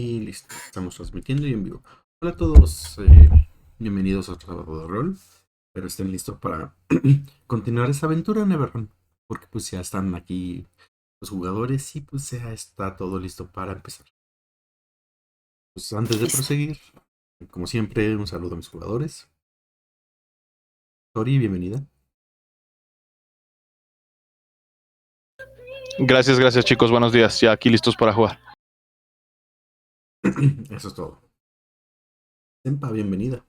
Y listo, estamos transmitiendo y en vivo. Hola a todos, bienvenidos a otro sábado de rol. Pero estén listos para continuar esta aventura en Neverrun. Porque pues ya están aquí los jugadores y pues ya está todo listo para empezar. Pues antes de Listo. proseguir, como siempre, un saludo a mis jugadores. Tori, bienvenida. Gracias chicos, buenos días. Ya aquí listos para jugar. Eso es todo. Sempa, bienvenida.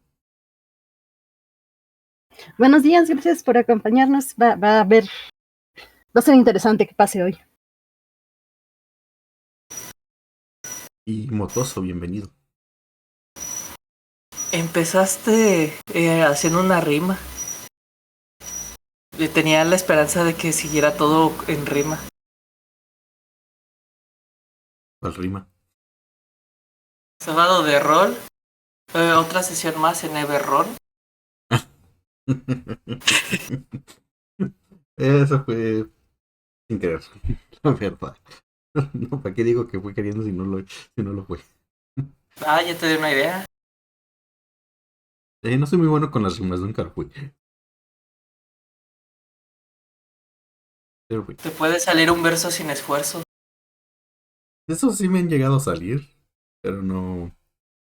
Buenos días, gracias por acompañarnos. Va a ser interesante que pase hoy. Y Motoso, bienvenido. Empezaste haciendo una rima. Tenía la esperanza de que siguiera todo en rima. ¿Cuál rima? Sábado de rol. Otra sesión más en Everron. Eso fue sin querer, la verdad. No, ¿para qué digo que fue queriendo si no lo fue? Ah, ya te di una idea. No soy muy bueno con las rimas, nunca lo fui. Pero fui. Te puede salir un verso sin esfuerzo. Eso sí me han llegado a salir, pero no,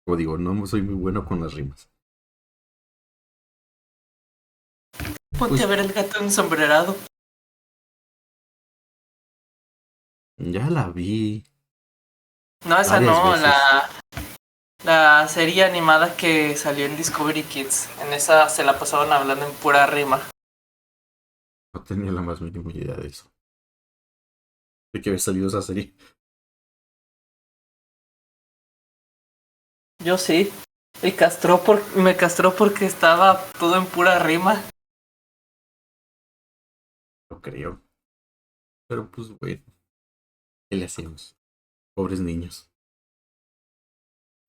como digo, no soy muy bueno con las rimas. Ponte a Pues ver el gato ensombrerado. ya la vi No, esa varias no, veces. la serie animada que salió en Discovery Kids. En esa se la pasaban hablando en pura rima. No tenía la más mínima idea de eso. De que había salido esa serie. Yo sí. Me castró porque estaba todo en pura rima. Lo creo. Pero pues bueno, ¿qué le hacemos? Pobres niños.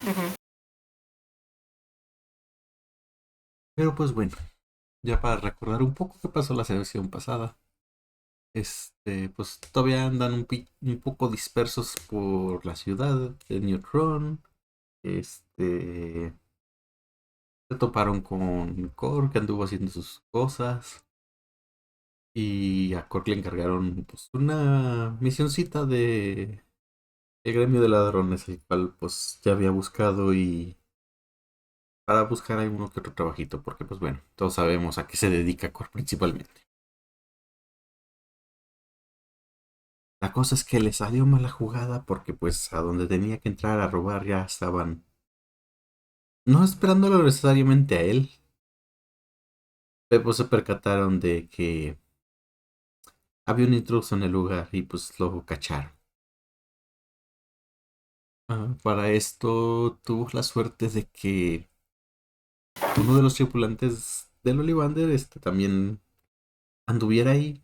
Ujú. Pero pues bueno, ya para recordar un poco qué pasó la sesión pasada. Pues todavía andan un poco dispersos por la ciudad de Neutron. Este, Se toparon con Korg, que anduvo haciendo sus cosas. Y a Korg le encargaron pues una misioncita de el gremio de ladrones, el cual pues ya había buscado y para buscar alguno que otro trabajito, porque pues bueno, todos sabemos a qué se dedica Korg principalmente. La cosa es que le salió mala jugada porque pues a donde tenía que entrar a robar ya estaban no esperándolo necesariamente a él, pero pues se percataron de que había un intruso en el lugar y pues lo cacharon. Para esto tuvo la suerte de que uno de los tripulantes del Ollivander también anduviera ahí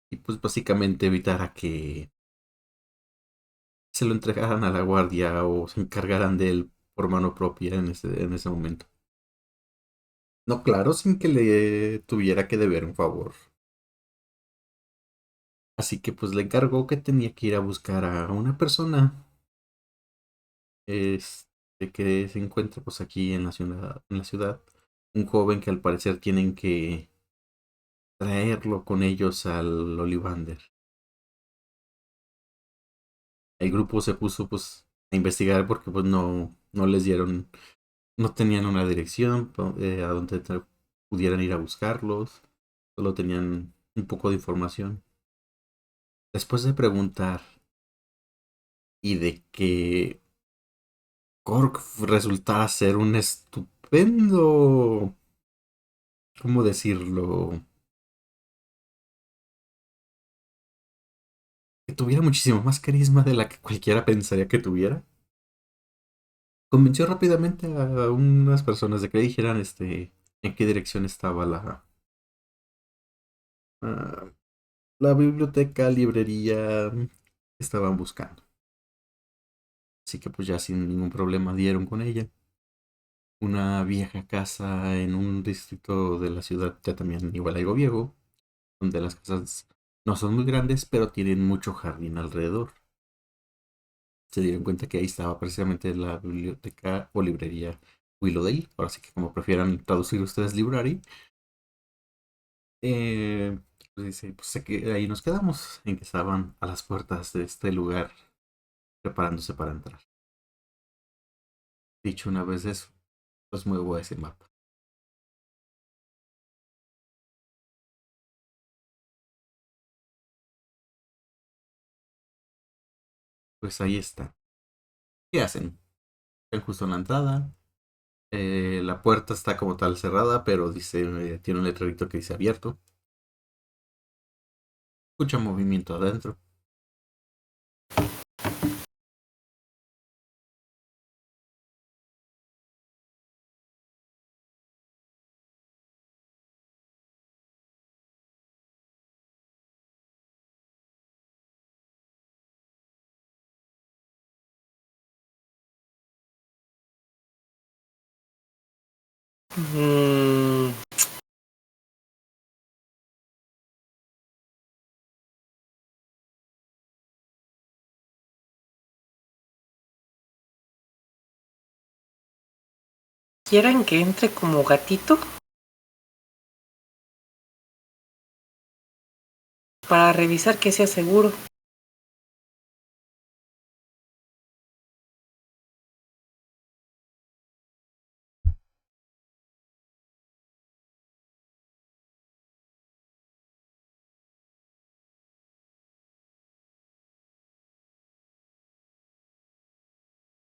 y pues básicamente evitara que se lo entregaran a la guardia o se encargaran de él por mano propia en ese momento. No, claro, sin que le tuviera que deber un favor. Así que pues le encargó que tenía que ir a buscar a una persona que se encuentra pues aquí en la ciudad, un joven que al parecer tienen que traerlo con ellos al Ollivander. El grupo se puso pues a investigar porque pues no les dieron, no tenían una dirección a donde pudieran ir a buscarlos, solo tenían un poco de información. Después de preguntar y de que Cork resultara ser un estupendo, ¿cómo decirlo? Que tuviera muchísimo más carisma de la que cualquiera pensaría que tuviera. Convenció rápidamente a unas personas de que le dijeran en qué dirección estaba ah, la biblioteca, librería que estaban buscando. Así que pues ya sin ningún problema dieron con ella. Una vieja casa en un distrito de la ciudad, ya también igual algo viejo, donde las casas no son muy grandes, pero tienen mucho jardín alrededor. se dieron cuenta que ahí estaba precisamente la biblioteca o librería Willowdale. Ahora sí que como prefieran traducir ustedes library. Eh, pues dice, pues ahí nos quedamos, en que estaban a las puertas de este lugar preparándose para entrar. Dicho una vez eso, pues muevo a ese mapa. Pues ahí está. ¿Qué hacen? Están justo en la entrada. La puerta está como tal cerrada, pero dice, tiene un letrerito que dice abierto. Escucha movimiento adentro. Mm, ¿quieren que entre como gatito? Para revisar que sea seguro.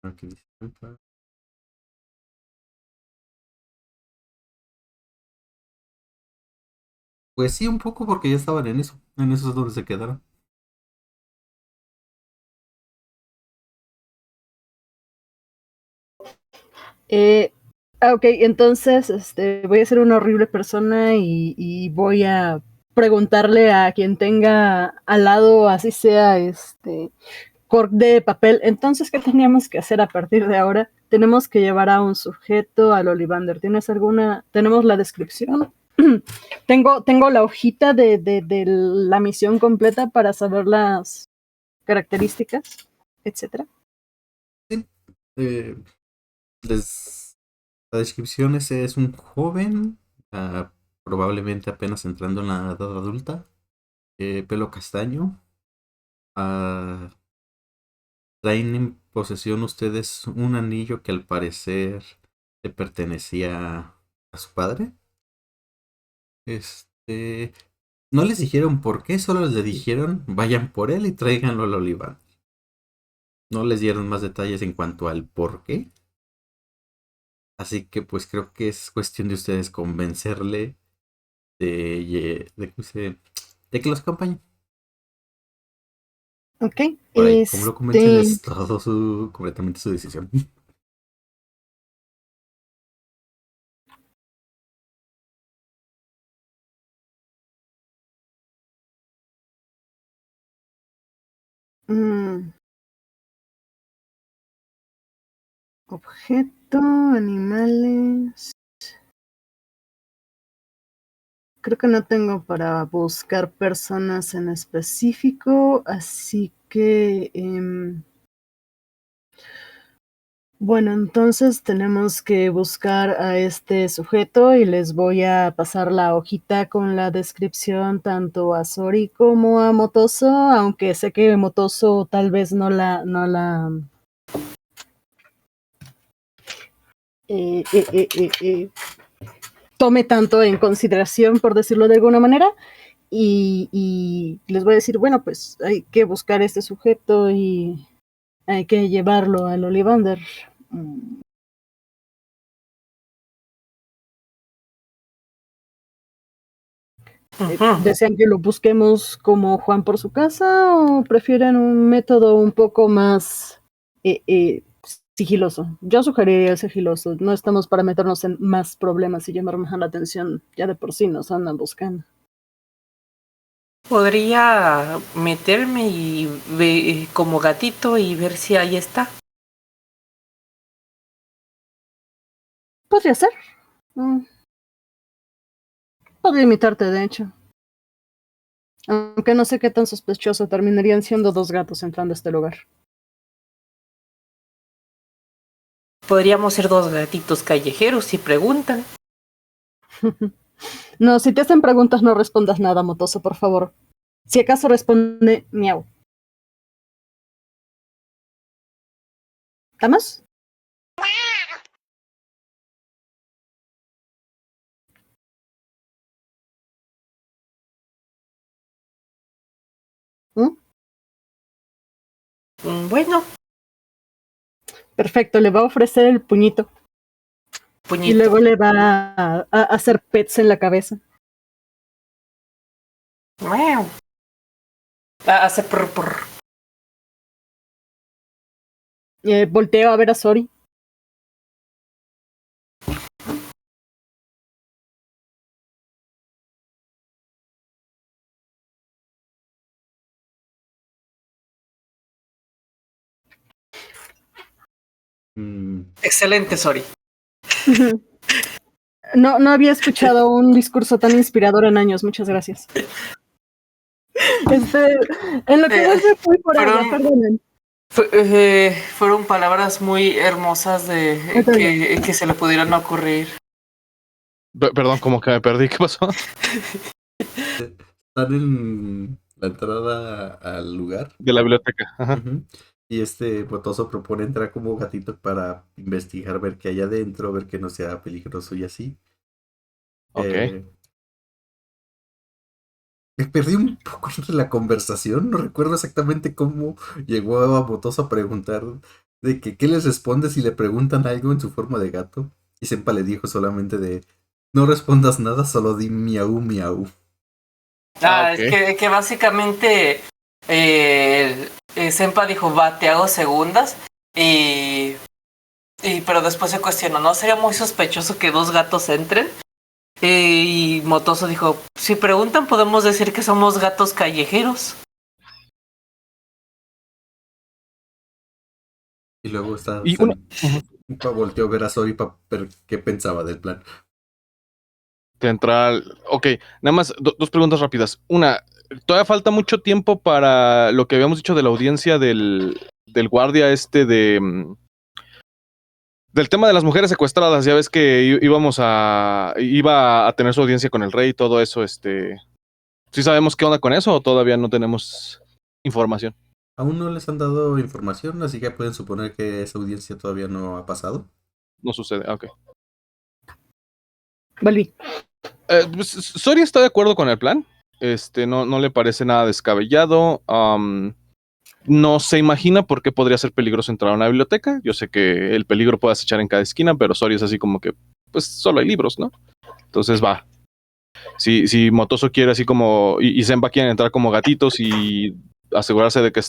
Aquí dice, pues sí, un poco porque ya estaban en eso. En eso es donde se quedaron. Eh, ok, entonces voy a ser una horrible persona y voy a preguntarle a quien tenga al lado, así sea cork de papel. Entonces, ¿qué teníamos que hacer a partir de ahora? Tenemos que llevar a un sujeto al Ollivander. ¿Tienes alguna? ¿Tenemos la descripción? Tengo la hojita de la misión completa para saber las características, etcétera. Sí. Eh, la descripción es un joven, probablemente apenas entrando en la edad adulta, pelo castaño. ah, Traen en posesión ustedes un anillo que al parecer le pertenecía a su padre. Este, no les dijeron por qué, solo les dijeron vayan por él y tráiganlo al olivar. No les dieron más detalles en cuanto al por qué. Así que pues creo que es cuestión de ustedes convencerle de que los acompañe. Ok, Por ahí, como lo convencen es todo completamente su decisión. mm, objeto, animales. Creo que no tengo para buscar personas en específico, así que bueno, entonces tenemos que buscar a este sujeto y les voy a pasar la hojita con la descripción tanto a Sori como a Motoso, aunque sé que Motoso tal vez no la eh, eh, eh, eh, eh, tome tanto en consideración, por decirlo de alguna manera. Y les voy a decir, bueno, pues hay que buscar a este sujeto y hay que llevarlo al Ollivander. ujú. ¿Desean que lo busquemos como Juan por su casa o prefieren un método un poco más eh, eh, sigiloso? Yo sugeriría el sigiloso. No estamos para meternos en más problemas y llamar más la atención. Ya de por sí nos andan buscando. Podría meterme y como gatito y ver si ahí está. Podría ser. Mm, podría imitarte, de hecho. Aunque no sé qué tan sospechoso terminarían siendo dos gatos entrando a este lugar. Podríamos ser dos gatitos callejeros si preguntan. No, si te hacen preguntas no respondas nada, Motoso, por favor. Si acaso responde miau. ¿Estamos? ¿Mm? Bueno, Perfecto, le va a ofrecer el puñito. Y puñito. luego le va a hacer pets en la cabeza. Miau. Hace prr. Volteo a ver a Sori. Excelente, Sori. No había escuchado un discurso tan inspirador en años, muchas gracias. En lo que vuelve fui por allá, perdonen. Fueron palabras muy hermosas que se le pudieran ocurrir. Perdón, como que me perdí. ¿Qué pasó? Están en la entrada al lugar. De la biblioteca. Ajá. Ujú. Y Botoso propone entrar como gatito para investigar, ver qué hay adentro, ver que no sea peligroso y así. Ok. Me perdí un poco entre la conversación, no recuerdo exactamente cómo llegó a Botoso a preguntar de que qué les responde si le preguntan algo en su forma de gato. Y Senpa le dijo solamente de no respondas nada, solo di miau miau. Ok. Es que básicamente Senpa dijo, va, te hago segundas. Pero después se cuestionó, ¿no? Sería muy sospechoso que dos gatos entren. Y Motoso dijo, si preguntan podemos decir que somos gatos callejeros. Y luego Y una. Ujú. Senpa volteó a ver a Sori para ver qué pensaba del plan. Central. Ok, nada más dos preguntas rápidas. Una, todavía falta mucho tiempo para lo que habíamos dicho de la audiencia del guardia del tema de las mujeres secuestradas. Ya ves que iba a tener su audiencia con el rey y todo eso. ¿Sí sabemos qué onda con eso o todavía no tenemos información? Aún no les han dado información, así que pueden suponer que esa audiencia todavía no ha pasado. No sucede. Ok. Volví. Pues, Sori está de acuerdo con el plan. No le parece nada descabellado. No se imagina por qué podría ser peligroso entrar a una biblioteca. Yo sé que el peligro puede acechar en cada esquina, pero Sori es así como que, pues solo hay libros, ¿no? Entonces va. Si Motoso quiere así como, y Senpa quieren entrar como gatitos y asegurarse de que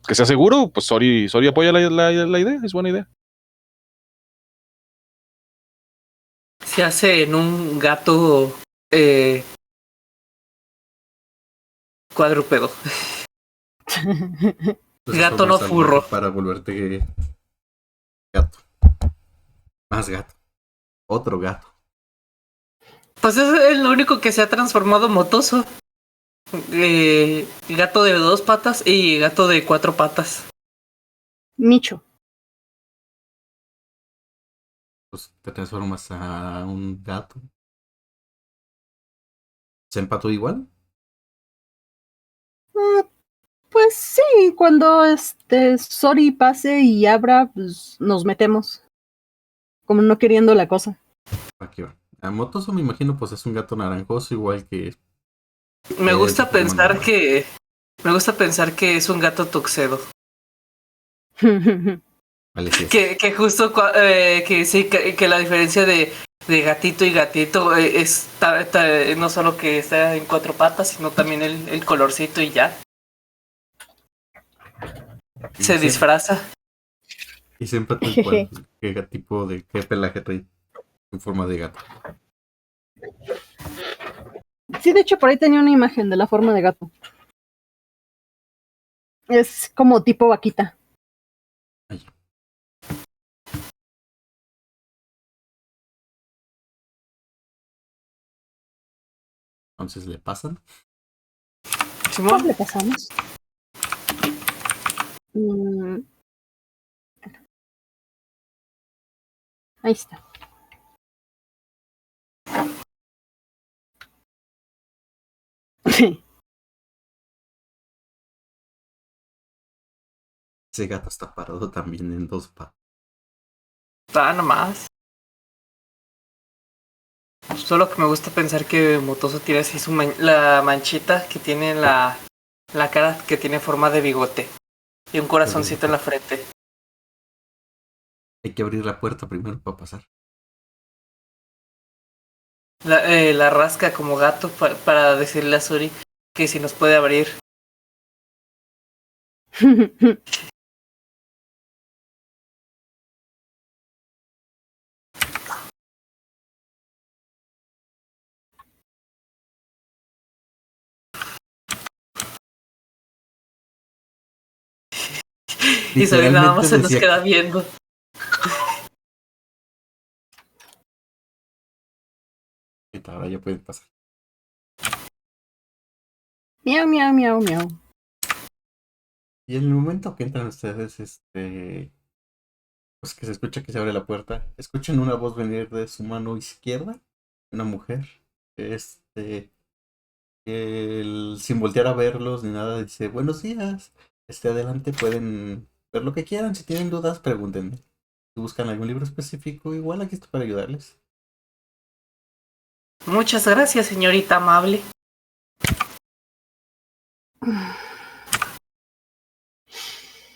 que sea seguro, pues Sori apoya la idea, es buena idea. Se hace en un gato cuadrúpedo. Pues Gato eso no es algo furro. para volverte gato. Más gato. Otro gato. Pues es el único que se ha transformado Motoso. Gato de 2 patas y gato de 4 patas. Micho. Pues te transformas a un gato. ¿Se empató igual? Pues sí, cuando Sori pase y abra, pues nos metemos. Como no queriendo la cosa. Aquí va. A Motoso me imagino pues es un gato naranjoso igual que Me gusta su forma pensar normal. que. Me gusta pensar que es un gato tuxedo. Vale, sí es. Que justo que sí, que la diferencia de gatito y gatito es no solo que está en 4 patas, sino también el colorcito y ya. Se disfraza. Y se empató igual. ¿Qué tipo de qué pelaje trae en forma de gato? Sí, de hecho, por ahí tenía una imagen de la forma de gato. Es como tipo vaquita. Ahí. Entonces le pasan. ¿Cuál Simón, le pasamos? Ahí está. Ese gato está parado también en dos patas. Está nomás. Solo que me gusta pensar que Motoso tiene así la manchita que tiene en la cara, que tiene forma de bigote. Y un corazoncito en la frente. Hay que abrir la puerta primero para pasar. La rasca como gato para decirle a Suri que si nos puede abrir. Y Suri nada más se nos queda viendo. Ahora ya pueden pasar. Miau, miau, miau, miau. Y en el momento que entran ustedes, pues que se escucha que se abre la puerta, escuchan una voz venir de su mano izquierda, una mujer, sin voltear a verlos ni nada, dice, buenos días, adelante, pueden ver lo que quieran, si tienen dudas, pregúntenme. Si buscan algún libro específico, igual aquí estoy para ayudarles. Muchas gracias, señorita amable.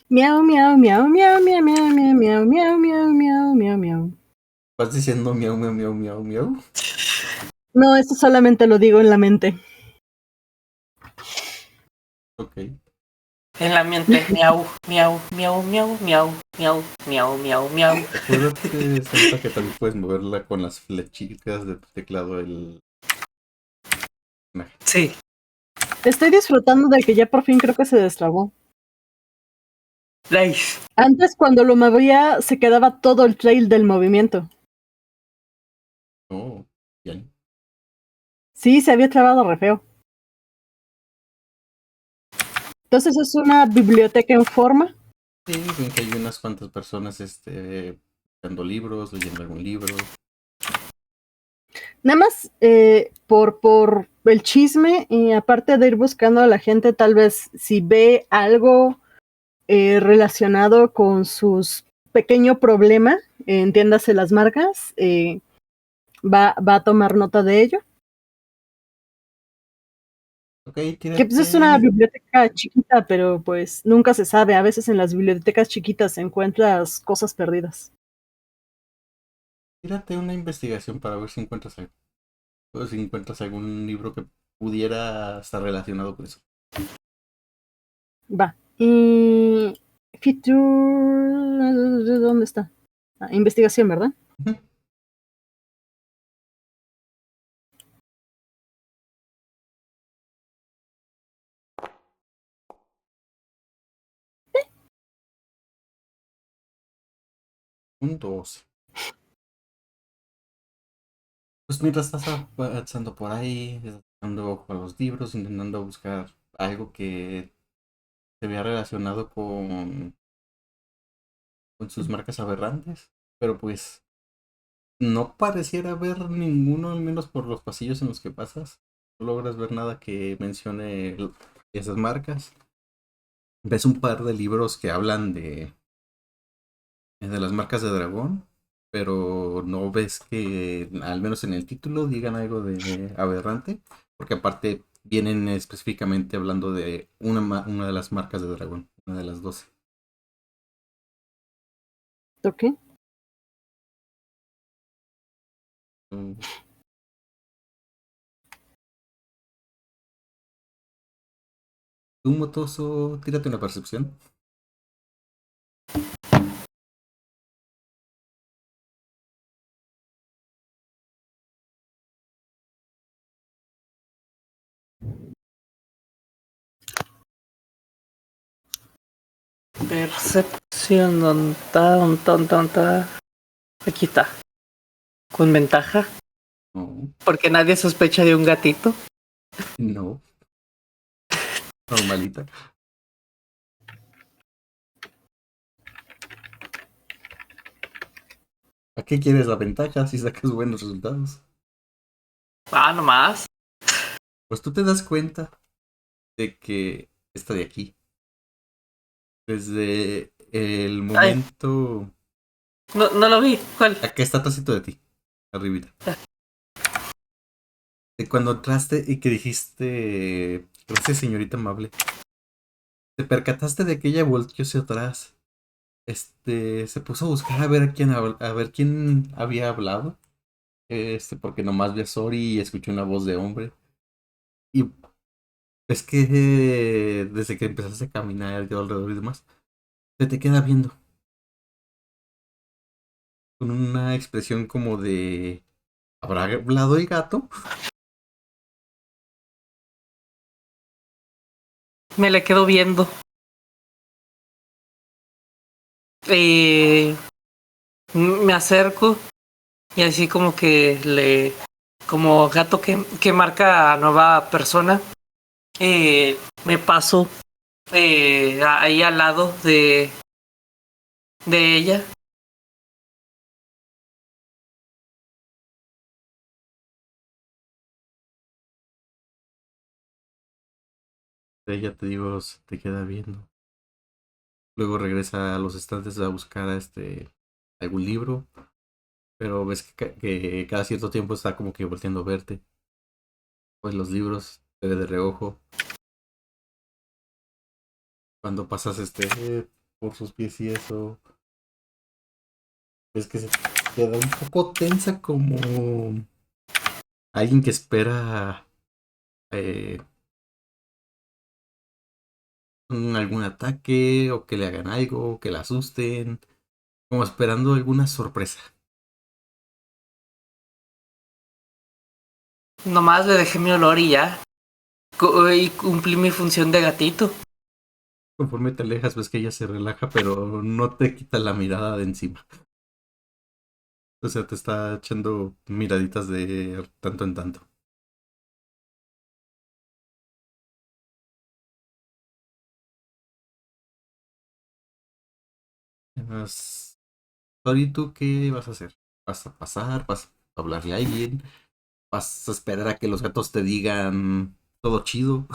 Miau, miau, miau, miau, miau, miau, miau, miau, miau, miau, miau, miau, miau. ¿Vas diciendo miau, miau, miau, miau, miau? No, eso solamente lo digo en la mente. Ok. En la mente, miau, miau, miau, miau, miau, miau, miau, miau, miau. Acuérdate, Santa, que también puedes moverla con las flechitas de tu teclado. Sí. Estoy disfrutando de que ya por fin creo que se destrabó. Nice. Antes, cuando lo movía, se quedaba todo el trail del movimiento. Oh, bien. Sí, se había trabado re feo. Entonces es una biblioteca en forma. Sí, ven que hay unas cuantas personas buscando libros, leyendo algún libro. Nada más por el chisme, y aparte de ir buscando a la gente, tal vez si ve algo relacionado con sus pequeño problema, entiéndase las marcas, va a tomar nota de ello. Ok, Que pues es una tírate. biblioteca chiquita, pero pues nunca se sabe. A veces en las bibliotecas chiquitas encuentras cosas perdidas. Tírate una investigación para ver si encuentras algo. O si encuentras algún libro que pudiera estar relacionado con eso. Va. Feature... ¿Dónde está? Investigación, ¿verdad? Ujú. Un 12. Pues mientras estás avanzando por ahí, estás dando ojo a los libros, intentando buscar algo que se vea relacionado con sus marcas aberrantes, pero pues no pareciera haber ninguno, al menos por los pasillos en los que pasas. No logras ver nada que mencione esas marcas. Ves un par de libros que hablan de las marcas de dragón, pero no ves que, al menos en el título, digan algo de aberrante, porque aparte vienen específicamente hablando de una de las marcas de dragón, una de las 12. Ok. Mm. Tú, Motoso, tírate una percepción. Percepción, don. Aquí está. Con ventaja. No, Porque nadie sospecha de un gatito. no, normalita. ¿A qué quieres la ventaja si sacas buenos resultados? Ah, nomás. Pues tú te das cuenta de que esta de aquí, desde el Ay, momento... no lo vi. ¿Cuál? Acá está tacito de ti, arribita. De cuando entraste y que dijiste, gracias señorita amable, te percataste de que ella volteó hacia atrás. Se puso a buscar a ver a ver quién había hablado. Porque nomás vi a Sori y escuché una voz de hombre. Y es que desde que empezaste a caminar de alrededor y demás, se te queda viendo. Con una expresión como de ¿habrá hablado el gato? Me le quedo viendo. Eh, Me acerco y así como que como gato que marca a nueva persona, me paso ahí al lado de ella. Ella, te digo, se te queda viendo. Luego regresa a los estantes a buscar algún libro. Pero ves que cada cierto tiempo está como que volteando a verte. Pues los libros, te ve de reojo. Cuando pasas por sus pies y eso, ves que se queda un poco tensa como alguien que espera eh, algún ataque o que le hagan algo, o que la asusten, como esperando alguna sorpresa. Nomás le dejé mi olor y ya. Y cumplí mi función de gatito. Conforme te alejas, ves que ella se relaja, pero no te quita la mirada de encima. O sea, te está echando miraditas de tanto en tanto. Además, Tori, ¿tú qué vas a hacer? ¿Vas a pasar? ¿Vas a hablarle a alguien? ¿Vas a esperar a que los gatos te digan todo chido?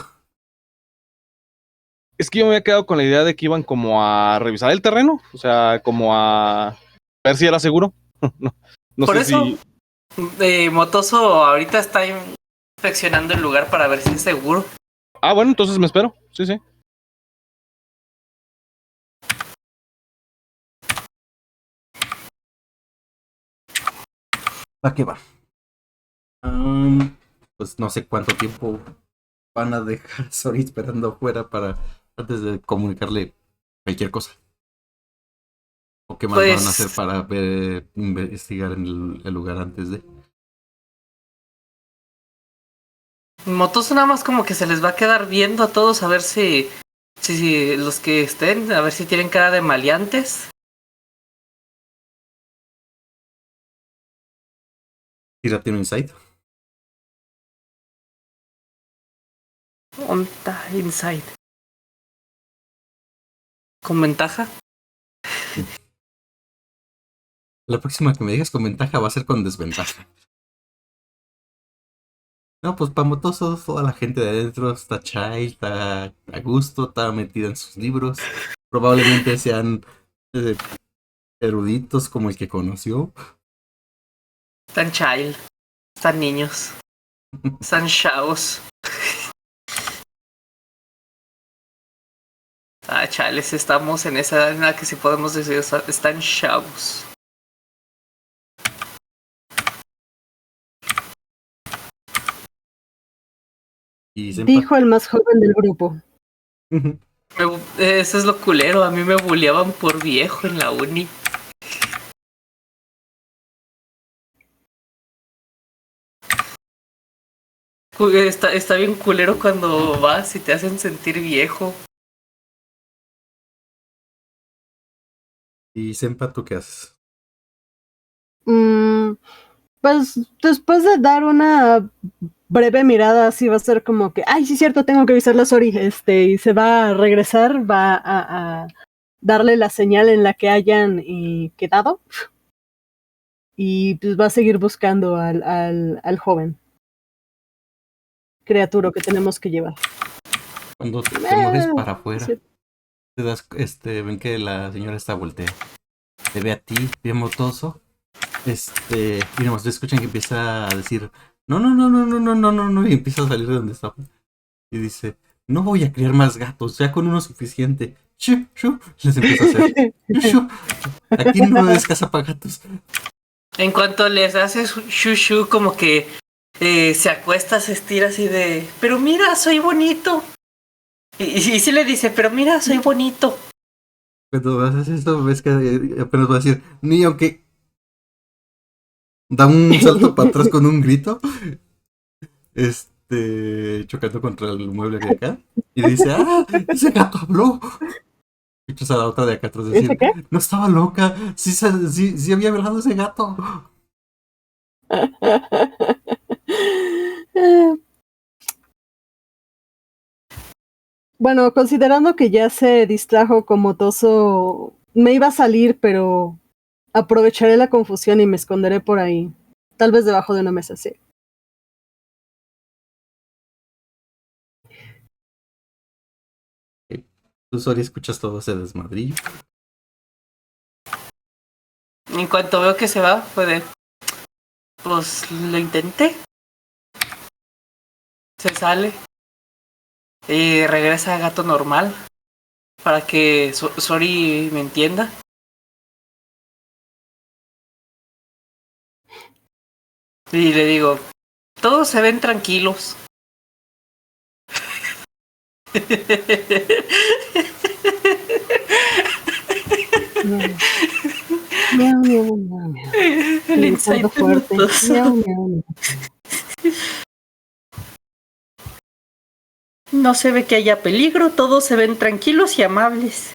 Es que yo me había quedado con la idea de que iban como a revisar el terreno, o sea, como a ver si era seguro. No, no Por sé eso, si... Motoso ahorita está inspeccionando el lugar para ver si es seguro. Ah, bueno, entonces me espero. Sí, sí. ¿Va que va? Pues no sé cuánto tiempo van a dejar a Sori esperando afuera para antes de comunicarle cualquier cosa. ¿O qué más van a hacer Pues para investigar en el lugar antes de? Motoso nada más como que se les va a quedar viendo a todos a ver si los que estén, a ver si tienen cara de maleantes. Tírate un insight. Onta inside. Con ventaja. La próxima que me digas con ventaja va a ser con desventaja. No, pues Pamotoso, toda la gente de adentro está chill, está a gusto, está metida en sus libros. Probablemente sean eh, eruditos como el que conoció. Están child. Están niños. Están chavos. Ah, chales, estamos en esa edad en la que sí podemos decir están chavos. Y Senpa. Dijo el más joven del grupo. Eso es lo culero, a mí me bulleaban por viejo en la uni. Está bien culero cuando vas y te hacen sentir viejo. Y Senpa, ¿tú qué haces? Mm, pues después de dar una breve mirada, así va a ser como que, ay, sí, cierto, tengo que avisarle a Sori, y se va a regresar, va a darle la señal en la que hayan quedado. y pues va a seguir buscando al joven criatura que tenemos que llevar. Cuando te mueves para Sí. afuera, te das, ven que la señora está voltea. Te ve a ti, bien motoso. Y nomás te escuchan que empieza a decir, no, no, no, no, no, no, no, no, no, y empieza a salir de donde estaba. Y dice, no voy a criar más gatos, ya con uno suficiente. Shu, shu, les empieza a hacer. Shu, shu. Aquí no es casa para gatos. En cuanto les haces shushu, como que se acuesta, se estira así de, pero mira, soy bonito. Y sí le dice, pero mira, soy bonito. Cuando haces esto, ves que apenas va a decir, ni aunque da un salto para atrás con un grito, chocando contra el mueble de acá, y dice, ¡ah! ¡Ese gato habló! Escuchas a la otra de acá atrás ¿Ese decir, qué? no estaba loca, sí había hablado ese gato. Bueno, considerando que ya se distrajo con Motoso, me iba a salir, pero aprovecharé la confusión y me esconderé por ahí. Tal vez debajo de una mesa, sí. Tú, Sori, escuchas todo ese desmadrillo. En cuanto veo que se va, fue de, pues lo intenté. Se sale. Y regresa a gato normal. Para que Sori me entienda. Y le digo, todos se ven tranquilos. Miau, miau, miau, miau. El insight fuerte. Miau, miau, miau. No se ve que haya peligro, todos se ven tranquilos y amables.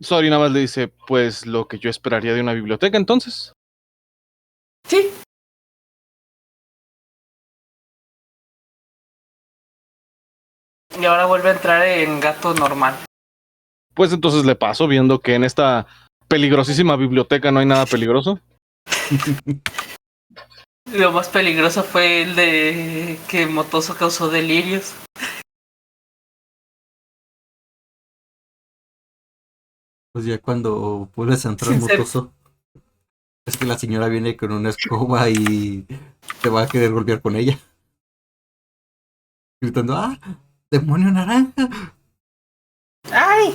Sori nada más le dice, pues lo que yo esperaría de una biblioteca entonces. Sí. Y ahora vuelve a entrar en gato normal. Pues entonces le paso, viendo que en esta peligrosísima biblioteca no hay nada peligroso. Lo más peligroso fue el de que Motoso causó delirios. Pues ya cuando vuelves a entrar Sin ser- motoso, es que la señora viene con una escoba y te va a querer golpear con ella. Gritando, ¡ah! ¡Demonio naranja! ¡Ay!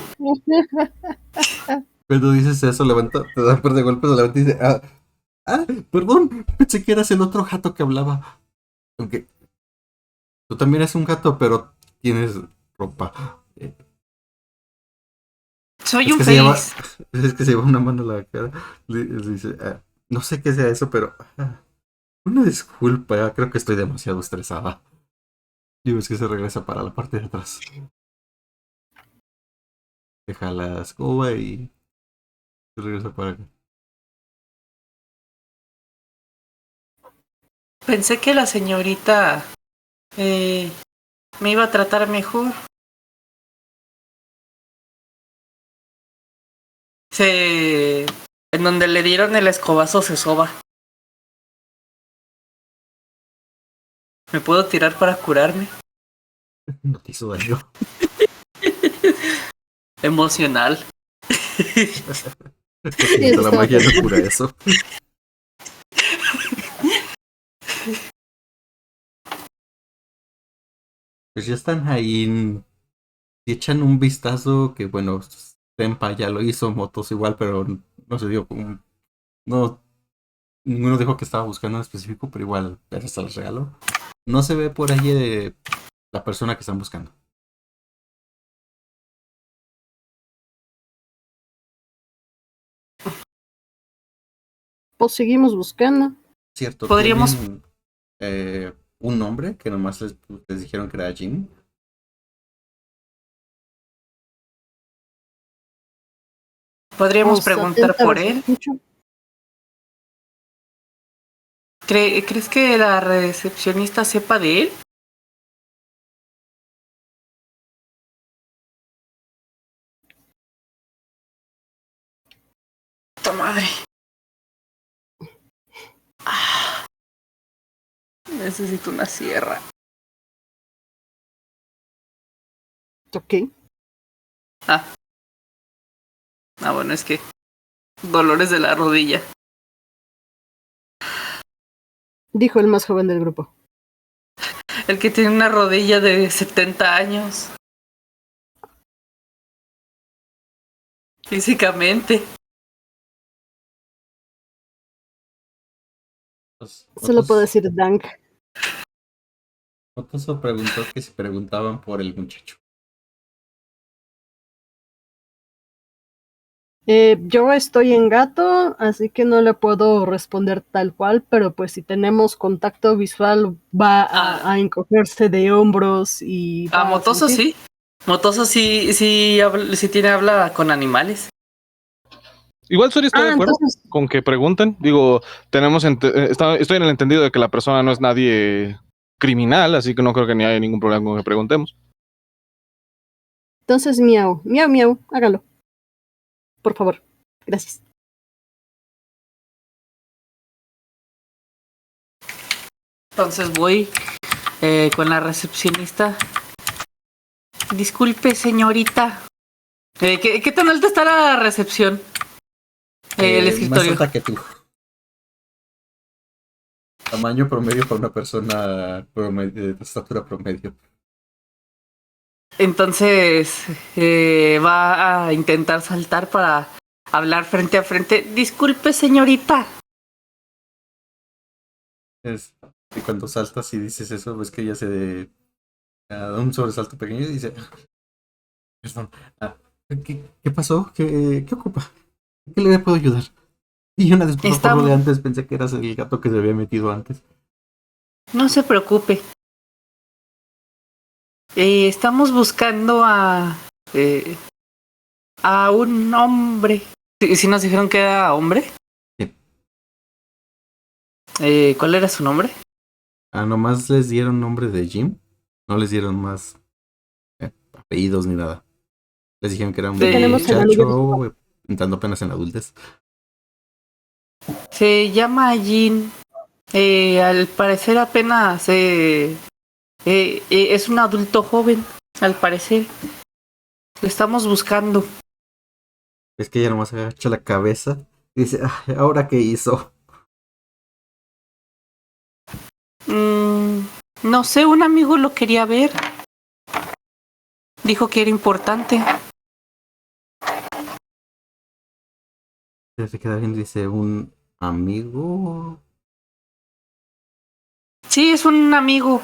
Cuando dices eso, levanta, te da un par de golpes, levanta y dice, perdón, pensé que eras el otro gato que hablaba. Aunque tú también eres un gato, pero tienes ropa. Soy Es un que se lleva, feliz. es que se lleva una mano a la cara. Le dice, no sé qué sea eso, pero una disculpa, creo que estoy demasiado estresada. Y ves que se regresa para la parte de atrás. Deja la escoba y se regresa para acá. Pensé que la señorita me iba a tratar mejor. En donde le dieron el escobazo se soba. ¿Me puedo tirar para curarme? No te hizo daño. Emocional. Lo siento, la magia no cura eso. Pues ya están ahí. Y echan un vistazo que, bueno, Tempa ya lo hizo, Motos igual, pero no se dio como. No, ninguno dijo que estaba buscando en específico, pero igual, eso se los regalo. No se ve por ahí la persona que están buscando. Pues seguimos buscando. Cierto, Podríamos, tienen un nombre que nomás les dijeron que era Jim. podríamos Pues, preguntar atenta a por lo que él. escucho. ¿Crees que la recepcionista sepa de él? puta madre. Ah, necesito una sierra. Ok. Ah, bueno, es que dolores de la rodilla. Dijo el más joven del grupo. El que tiene una rodilla de 70 años. Físicamente. Pues, Solo puedo decir Dank. Motoso preguntó que si preguntaban por el muchacho. Yo estoy en gato, así que no le puedo responder tal cual, pero pues si tenemos contacto visual va a encogerse de hombros y va a Motoso sentir. sí. Motoso sí tiene habla con animales. Igual Sori está de acuerdo Entonces, con que pregunten. Digo, estoy en el entendido de que la persona no es nadie criminal, así que no creo que ni haya ningún problema con que preguntemos. miau, miau, miau, hágalo. Por favor. Gracias. Entonces voy con la recepcionista. Disculpe, señorita. ¿Qué tan alta está la recepción? El Más escritorio. alta que tú. Tamaño promedio para una persona de estatura promedio. Entonces va a intentar saltar para hablar frente a frente. Disculpe, señorita. Y cuando saltas y dices eso, ves que ella da un sobresalto pequeño y dice: perdón, ¿qué pasó? ¿Qué ocupa? ¿Qué le puedo ayudar? Y una disculpa por lo de antes, pensé que eras el gato que se había metido antes. No se preocupe. Estamos buscando a un hombre. ¿Sí nos dijeron que era hombre? Sí. ¿Cuál era su nombre? Nomás les dieron nombre de Jim. No les dieron más apellidos ni nada. Les dijeron que era un tenemos el anillo muchacho entrando apenas en la adultez. Se llama Jean. Al parecer apenas es un adulto joven. Al parecer. Lo estamos buscando. Es que ella nomás agacha la cabeza y dice: "Ay, ¿ahora qué hizo?" No sé, un amigo lo quería ver. Dijo que era importante. Se queda viendo y dice: ¿un amigo? Sí, es un amigo.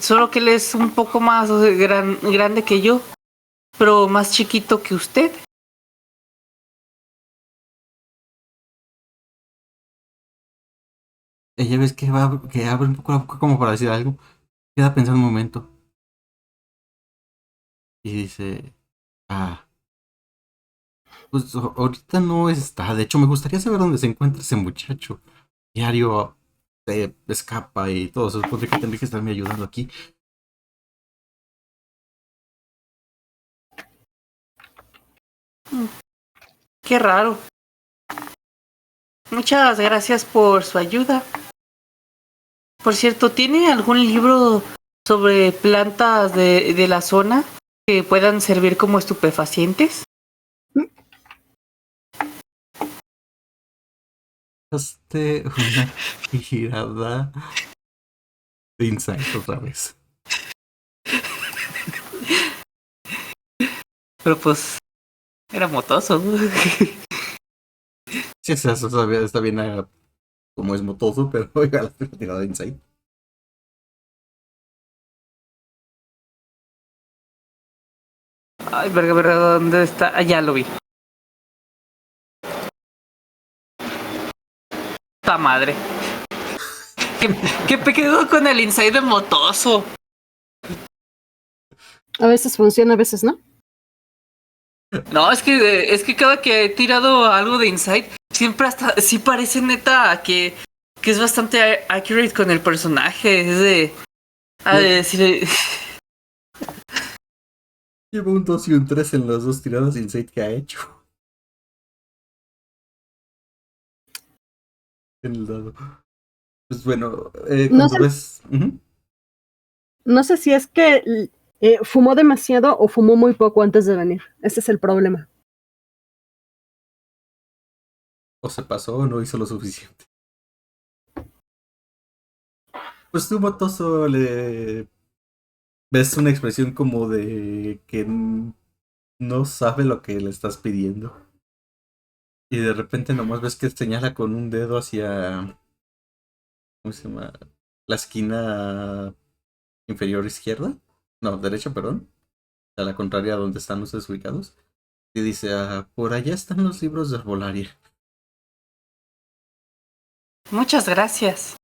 Solo que él es un poco más grande que yo, pero más chiquito que usted. Ella ves que abre un poco la boca como para decir algo. Queda pensando un momento. Y dice: pues ahorita no está. De hecho, me gustaría saber dónde se encuentra ese muchacho. Diario se escapa y todo. Se supone que tendría que estarme ayudando aquí. Qué raro. Muchas gracias por su ayuda. Por cierto, ¿tiene algún libro sobre plantas de la zona que puedan servir como estupefacientes? Una tirada de insight otra vez. Pero pues era motoso. Sí, o sea, eso está bien como es motoso, pero oiga, la tirada de insight. Ay, verga, ¿dónde está? Ya lo vi. ¡Ta madre! ¿Qué pequeño con el inside de motoso? A veces funciona, a veces no. No, es que cada que he tirado algo de Inside, siempre hasta sí parece neta que es bastante accurate con el personaje. Es de. Lleva un 2 y un 3 en las dos tiradas de insight que ha hecho. en el dado. Pues bueno, No cuando sé, ves... Ujú. no sé si es que fumó demasiado o fumó muy poco antes de venir. Ese es el problema. O se pasó o no hizo lo suficiente. Pues tú, Motoso, le ves una expresión como de que no sabe lo que le estás pidiendo. Y de repente nomás ves que señala con un dedo hacia, ¿cómo se llama? La esquina inferior izquierda. No, derecha, perdón. A la contraria a donde están ustedes ubicados. Y dice, por allá están los libros de herbolaria. Muchas gracias.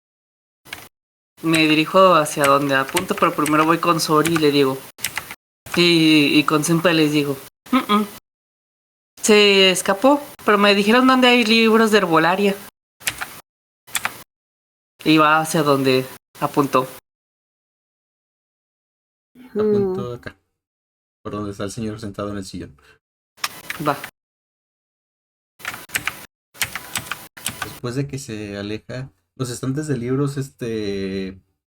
Me dirijo hacia donde apunto, pero primero voy con Sori y le digo. Y con Senpai les digo. "Mm, mm, se escapó, pero me dijeron dónde hay libros de herbolaria. Y va hacia donde apuntó. Apunto acá, por donde está el señor sentado en el sillón. Va. Después de que se aleja, los estantes de libros,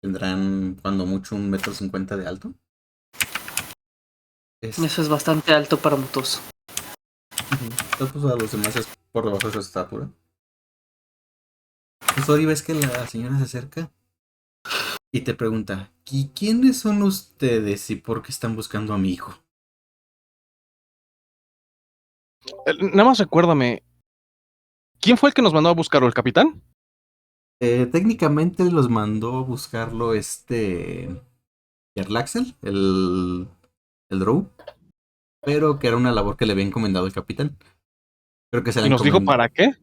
tendrán cuando mucho 1,50 m de alto. Eso es bastante alto para Mutoso. Entonces, pues, a los demás es por debajo de su estatura. Pues hoy ves que la señora se acerca y te pregunta, ¿y quiénes son ustedes y por qué están buscando a mi hijo? Nada más recuérdame, ¿quién fue el que nos mandó a buscarlo? ¿El capitán? Técnicamente los mandó a buscarlo Yerlaxel, el Drow, pero que era una labor que le había encomendado el capitán. Creo que se la ¿Y nos dijo encomendó. para qué?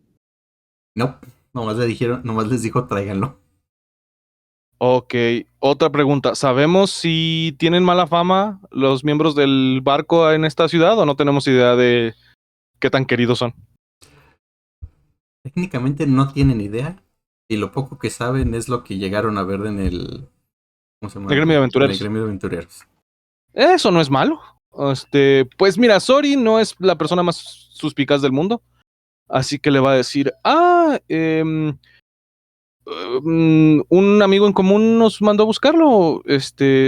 No, nomás les dijo tráiganlo. Ok, otra pregunta. ¿Sabemos si tienen mala fama los miembros del barco en esta ciudad o no tenemos idea de qué tan queridos son? Técnicamente no tienen idea y lo poco que saben es lo que llegaron a ver en ¿cómo se El llama? gremio de En el aventureros. gremio de aventureros. Eso no es malo. Pues mira, Sori no es la persona más suspicaz del mundo. Así que le va a decir, un amigo en común nos mandó a buscarlo.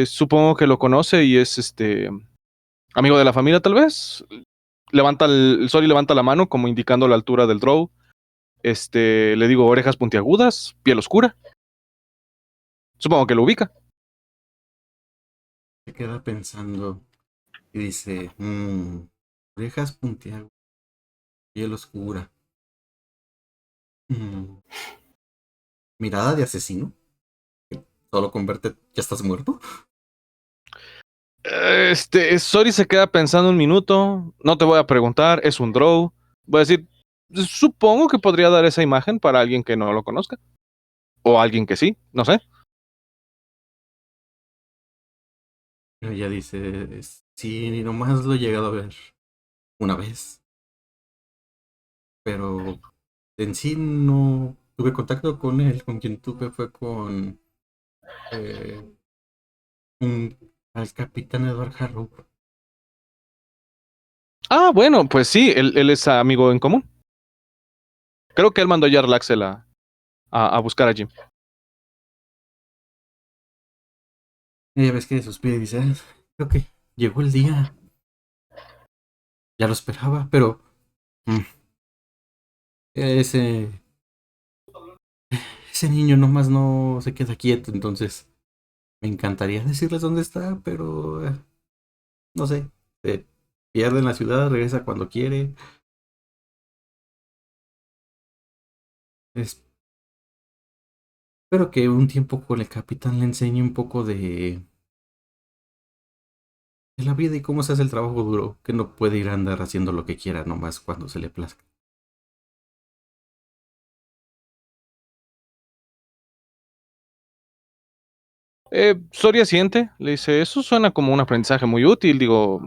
Supongo que lo conoce y es amigo de la familia, tal vez. El Sori levanta la mano, como indicando la altura del Drow. Le digo orejas puntiagudas, piel oscura. Supongo que lo ubica. Se queda pensando y dice, orejas puntiagudas, piel oscura, mm, mirada de asesino. Solo con verte ya estás muerto. Sori se queda pensando un minuto. No te voy a preguntar, es un Drow. Voy a decir, supongo que podría dar esa imagen para alguien que no lo conozca. O alguien que sí, no sé. Ella dice, sí, nomás lo he llegado a ver una vez, pero en sí no tuve contacto con él. Con quien tuve fue con eh, al capitán Edward Harrow. Ah, bueno, pues sí, él es amigo en común. Creo que él mandó a Jarlaxle a buscar a Jim. Ella ves que suspira y dice, creo que llegó el día. Ya lo esperaba, pero mm, ese, ese niño nomás no se queda quieto, entonces me encantaría decirles dónde está, pero no sé, se pierde en la ciudad, regresa cuando quiere. Espero que un tiempo con el capitán le enseñe un poco de la vida y cómo se hace el trabajo duro, que no puede ir a andar haciendo lo que quiera nomás cuando se le plazca. Soria siente, le dice, eso suena como un aprendizaje muy útil. Digo,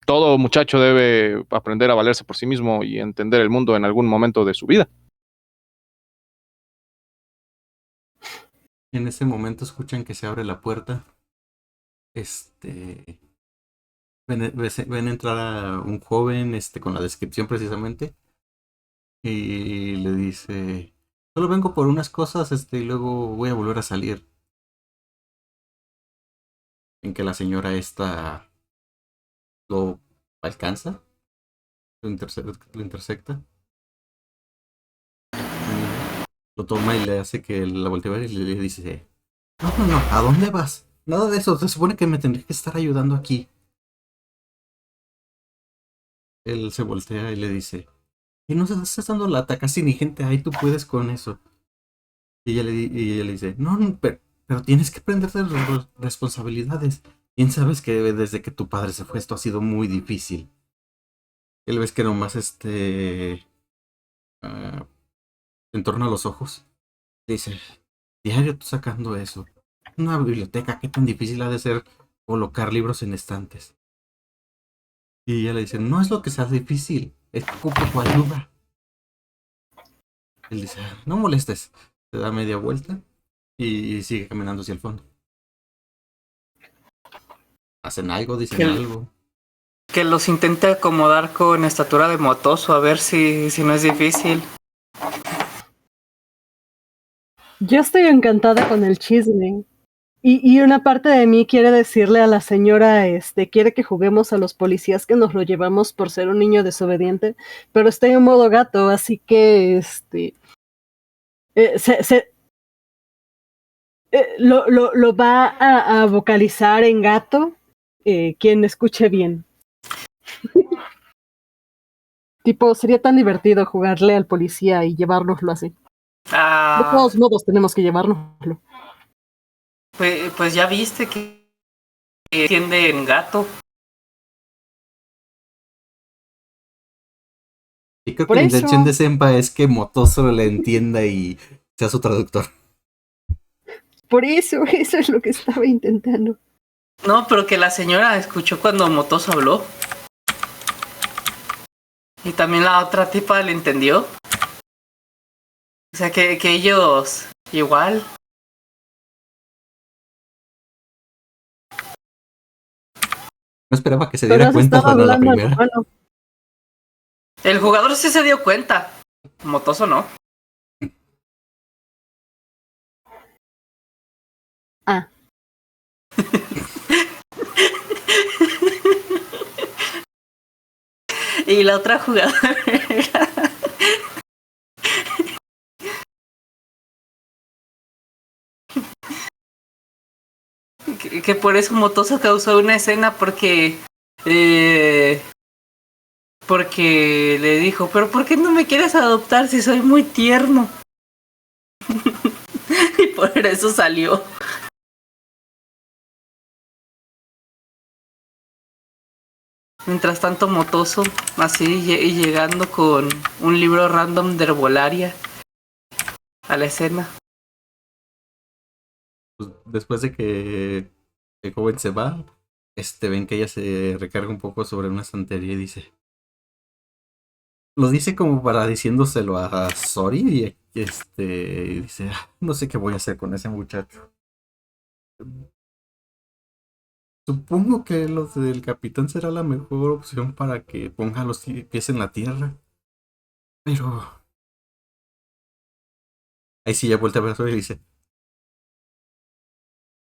todo muchacho debe aprender a valerse por sí mismo y entender el mundo en algún momento de su vida. En ese momento escuchan que se abre la puerta. Este, ven entrar a un joven, con la descripción precisamente, y le dice, Solo vengo por unas cosas, y luego voy a volver a salir. En que la señora esta lo alcanza, lo intersecta, lo toma y le hace que la voltee a ver y le dice, no, no, no, ¿a dónde vas? Nada de eso, se supone que me tendría que estar ayudando aquí. Él se voltea y le dice, y no se estás dando lata, casi ni gente hay, tú puedes con eso. Y ella le dice, no, no, pero tienes que aprenderte responsabilidades. Bien sabes que desde que tu padre se fue esto ha sido muy difícil. Él ves que nomás ah, entorna los ojos. Dice, diario tú sacando eso. Una biblioteca, ¿qué tan difícil ha de ser colocar libros en estantes? Y ella le dice, no es lo que sea difícil, es que ocupo tu ayuda. Él dice, no molestes. Se da media vuelta y sigue caminando hacia el fondo. Hacen algo, dicen Que, algo. que los intente acomodar con estatura de motoso, a ver si no es difícil. Yo estoy encantada con el chisme. Y una parte de mí quiere decirle a la señora, quiere que juguemos a los policías que nos lo llevamos por ser un niño desobediente, pero estoy en modo gato, así que eh, se, se- lo va a vocalizar en gato, quien escuche bien. Tipo, sería tan divertido jugarle al policía y llevárnoslo así. De Ah, todos modos, tenemos que llevárnoslo. pues ya viste que entiende en gato. Y creo que Por la intención de eso, Senpa es que Motoso le entienda y sea su traductor. eso es lo que estaba intentando. No, pero que la señora escuchó cuando Motoso habló. Y también la otra tipa le entendió. O sea, que ellos igual. No esperaba que se Pero diera has cuenta estado para la hablando en primera. humano. El jugador sí se dio cuenta. Motoso no. Ah, Y la otra jugadora que por eso Motoso causó una escena eh, porque le dijo, pero ¿por qué no me quieres adoptar si soy muy tierno? Y por eso salió. Mientras tanto Motoso, así y llegando con un libro random de herbolaria a la escena. Pues, después de que el joven se va, ven que ella se recarga un poco sobre una estantería y dice. Lo dice como para diciéndoselo a Sori y dice, "Ah, no sé qué voy a hacer con ese muchacho. Supongo que los del capitán será la mejor opción para que ponga los pies en la tierra. Pero ahí sí ya vuelve a ver a Sori y dice,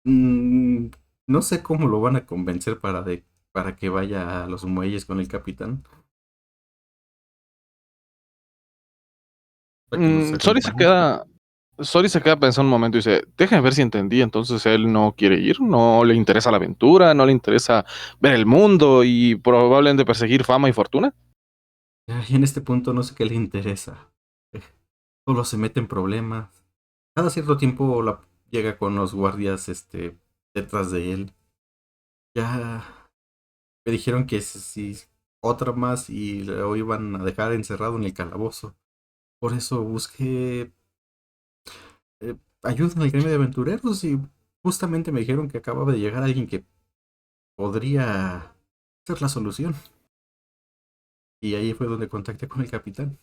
"Mm, no sé cómo lo van a convencer para que vaya a los muelles con el capitán. Para que los Sori acompañe. Sori se queda pensando un momento y dice, déjame ver si entendí, entonces él no quiere ir, no le interesa la aventura, no le interesa ver el mundo y probablemente perseguir fama y fortuna. Y en este punto no sé qué le interesa. Eh, Solo se mete en problemas. Cada cierto tiempo llega con los guardias detrás de él. Ya me dijeron que si otra más y lo iban a dejar encerrado en el calabozo. Por eso busqué ayuda en el gremio de aventureros y justamente me dijeron que acababa de llegar alguien que podría ser la solución. Y ahí fue donde contacté con el capitán.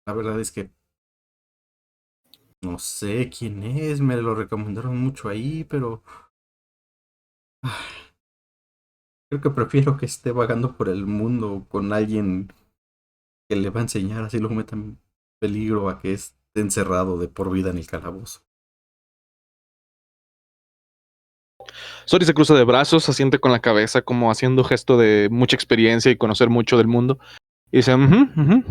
La verdad es que no sé quién es, me lo recomendaron mucho ahí, pero creo que prefiero que esté vagando por el mundo con alguien que le va a enseñar, así lo meta en peligro a que encerrado de por vida en el calabozo. Sori se cruza de brazos, asiente con la cabeza como haciendo gesto de mucha experiencia y conocer mucho del mundo. Y dice,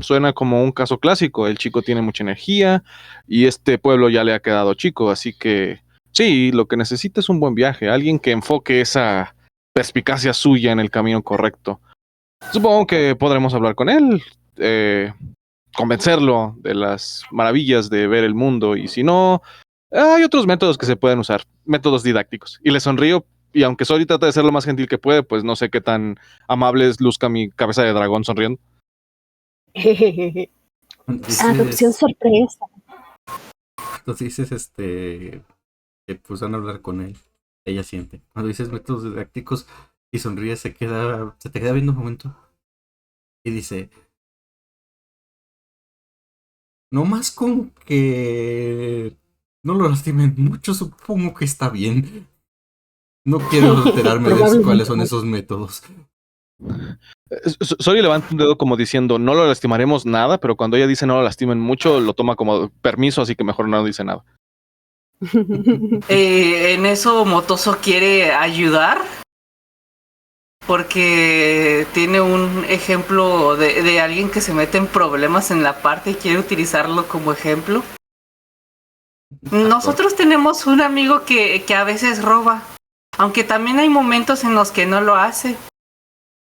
suena como un caso clásico, el chico tiene mucha energía y este pueblo ya le ha quedado chico, así que sí, lo que necesita es un buen viaje, alguien que enfoque esa perspicacia suya en el camino correcto. Supongo que podremos hablar con él, convencerlo de las maravillas de ver el mundo y si no, hay otros métodos que se pueden usar, métodos didácticos. Y le sonrío y aunque Sori trata de ser lo más gentil que puede, pues no sé qué tan amables luzca mi cabeza de dragón sonriendo. Adopción sorpresa. Entonces dices que pues van a hablar con él. Ella siente. Cuando dices métodos didácticos y sonríe, se te queda viendo un momento. Y dice, no más con que no lo lastimen mucho, supongo que está bien. No quiero enterarme de cuáles son esos métodos. Sori levanta un dedo como diciendo, no lo lastimaremos nada, pero cuando ella dice no lo lastimen mucho, lo toma como permiso, así que mejor no dice nada. En eso Motoso quiere ayudar porque tiene un ejemplo de alguien que se mete en problemas en la parte y quiere utilizarlo como ejemplo. Nosotros tenemos un amigo que a veces roba, aunque también hay momentos en los que no lo hace.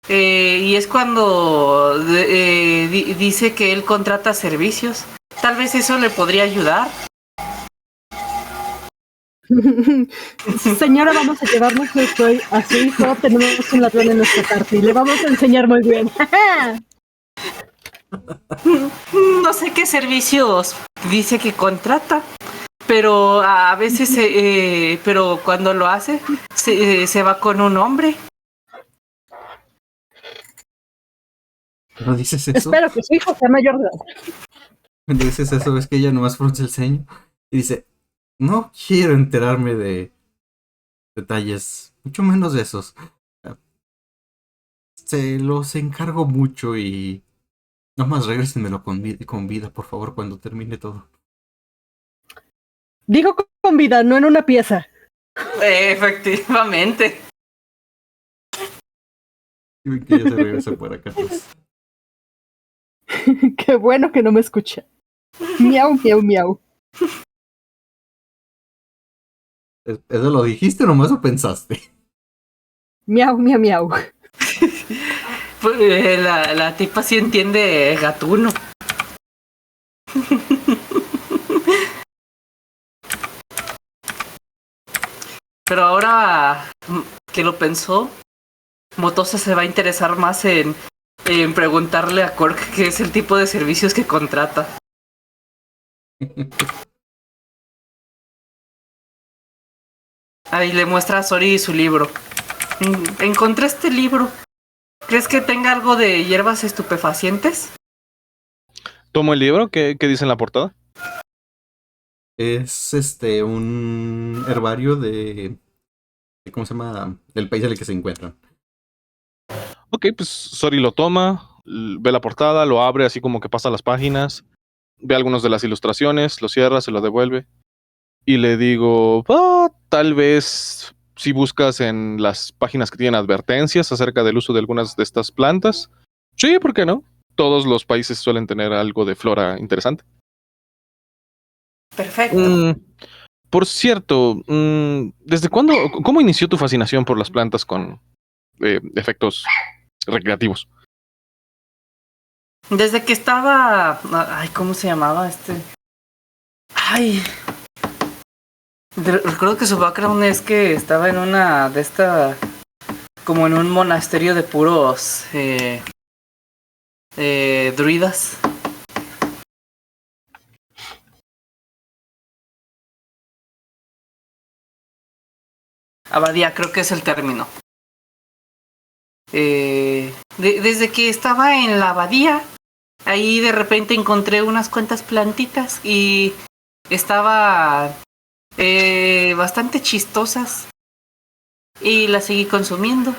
Y es cuando dice que él contrata servicios. Tal vez eso le podría ayudar. Señora, vamos a llevarnos a su hijo. Tenemos un ladrón en nuestra carta y le vamos a enseñar muy bien. No sé qué servicios dice que contrata, pero a veces, pero cuando lo hace, se va con un hombre. Cuando dices eso, Espero que su hijo sea mayor de edad. cuando dices eso, ves que ella nomás frunce el ceño y dice, no quiero enterarme de detalles, mucho menos de esos. Se los encargo mucho y nomás regrésenmelo con vida, por favor, cuando termine todo. Digo con vida, no en una pieza. Efectivamente. Y ven que ya se regresa para acá. Qué bueno que no me escucha. Miau, miau, miau. ¿Eso lo dijiste o nomás lo pensaste? Miau, miau, miau. Pues, la tipa sí entiende gatuno. Pero ahora que lo pensó, Motosa se va a interesar más en preguntarle a Cork qué es el tipo de servicios que contrata. Ahí le muestra a Sori su libro. Encontré este libro. ¿Crees que tenga algo de hierbas estupefacientes? Tomo el libro, ¿qué dice en la portada? Es un herbario de ¿cómo se llama? Del país en el que se encuentran. Ok, pues Sori lo toma, ve la portada, lo abre así como que pasa las páginas, ve algunas de las ilustraciones, lo cierra, se lo devuelve. Y le digo, tal vez si buscas en las páginas que tienen advertencias acerca del uso de algunas de estas plantas. Sí, ¿por qué no? Todos los países suelen tener algo de flora interesante. Perfecto. Por cierto, ¿desde cuándo, cómo inició tu fascinación por las plantas con efectos recreativos? Desde que estaba... Ay, ¿cómo se llamaba este? Ay... Recuerdo que su background es que estaba en una de esta... Como en un monasterio de puros... druidas. Abadía, creo que es el término. Desde que estaba en la abadía, ahí de repente encontré unas cuantas plantitas y estaba bastante chistosas y las seguí consumiendo.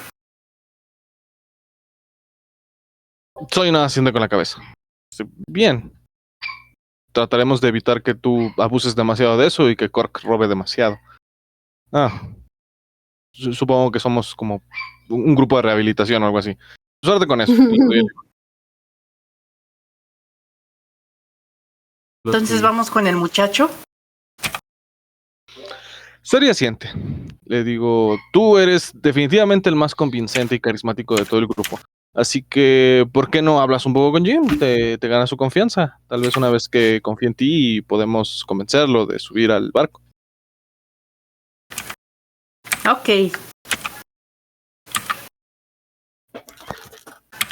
Soy una hacienda con la cabeza. Bien. trataremos de evitar que tú abuses demasiado de eso y que Cork robe demasiado. Supongo que somos como un grupo de rehabilitación o algo así. Suerte con eso. Entonces vamos con el muchacho. Sori asiente. Le digo, tú eres definitivamente el más convincente y carismático de todo el grupo. Así que, ¿por qué no hablas un poco con Jim? Te gana su confianza. Tal vez una vez que confíe en ti podemos convencerlo de subir al barco. Ok.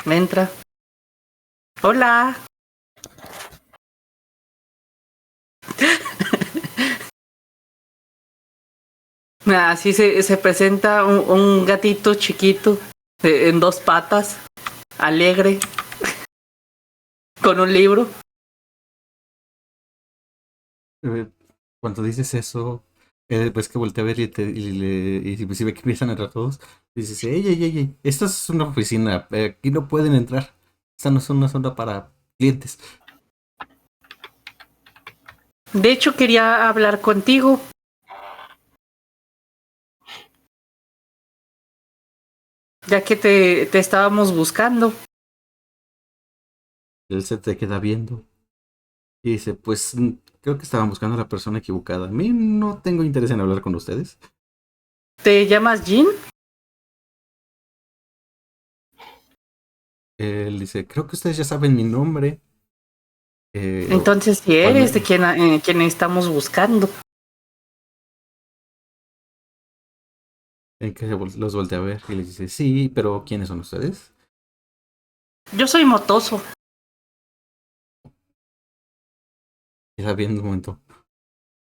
Me entra. Hola. Así se presenta un gatito chiquito en 2 patas, alegre, con un libro. Cuando dices eso, ves que voltea a ver y pues, si ve que empiezan a entrar todos, dices, ey, esta es una oficina, aquí no pueden entrar. Esta no es una zona para clientes. De hecho, quería hablar contigo. Ya que te estábamos buscando. Él se te queda viendo y dice, pues creo que estaban buscando a la persona equivocada. A mí no tengo interés en hablar con ustedes. ¿Te llamas Jean? Él dice, creo que ustedes ya saben mi nombre. Entonces, si eres de quien estamos buscando. En que los voltea a ver y les dice, sí, pero ¿quiénes son ustedes? Yo soy Motoso. Queda viendo un momento. ¿Qué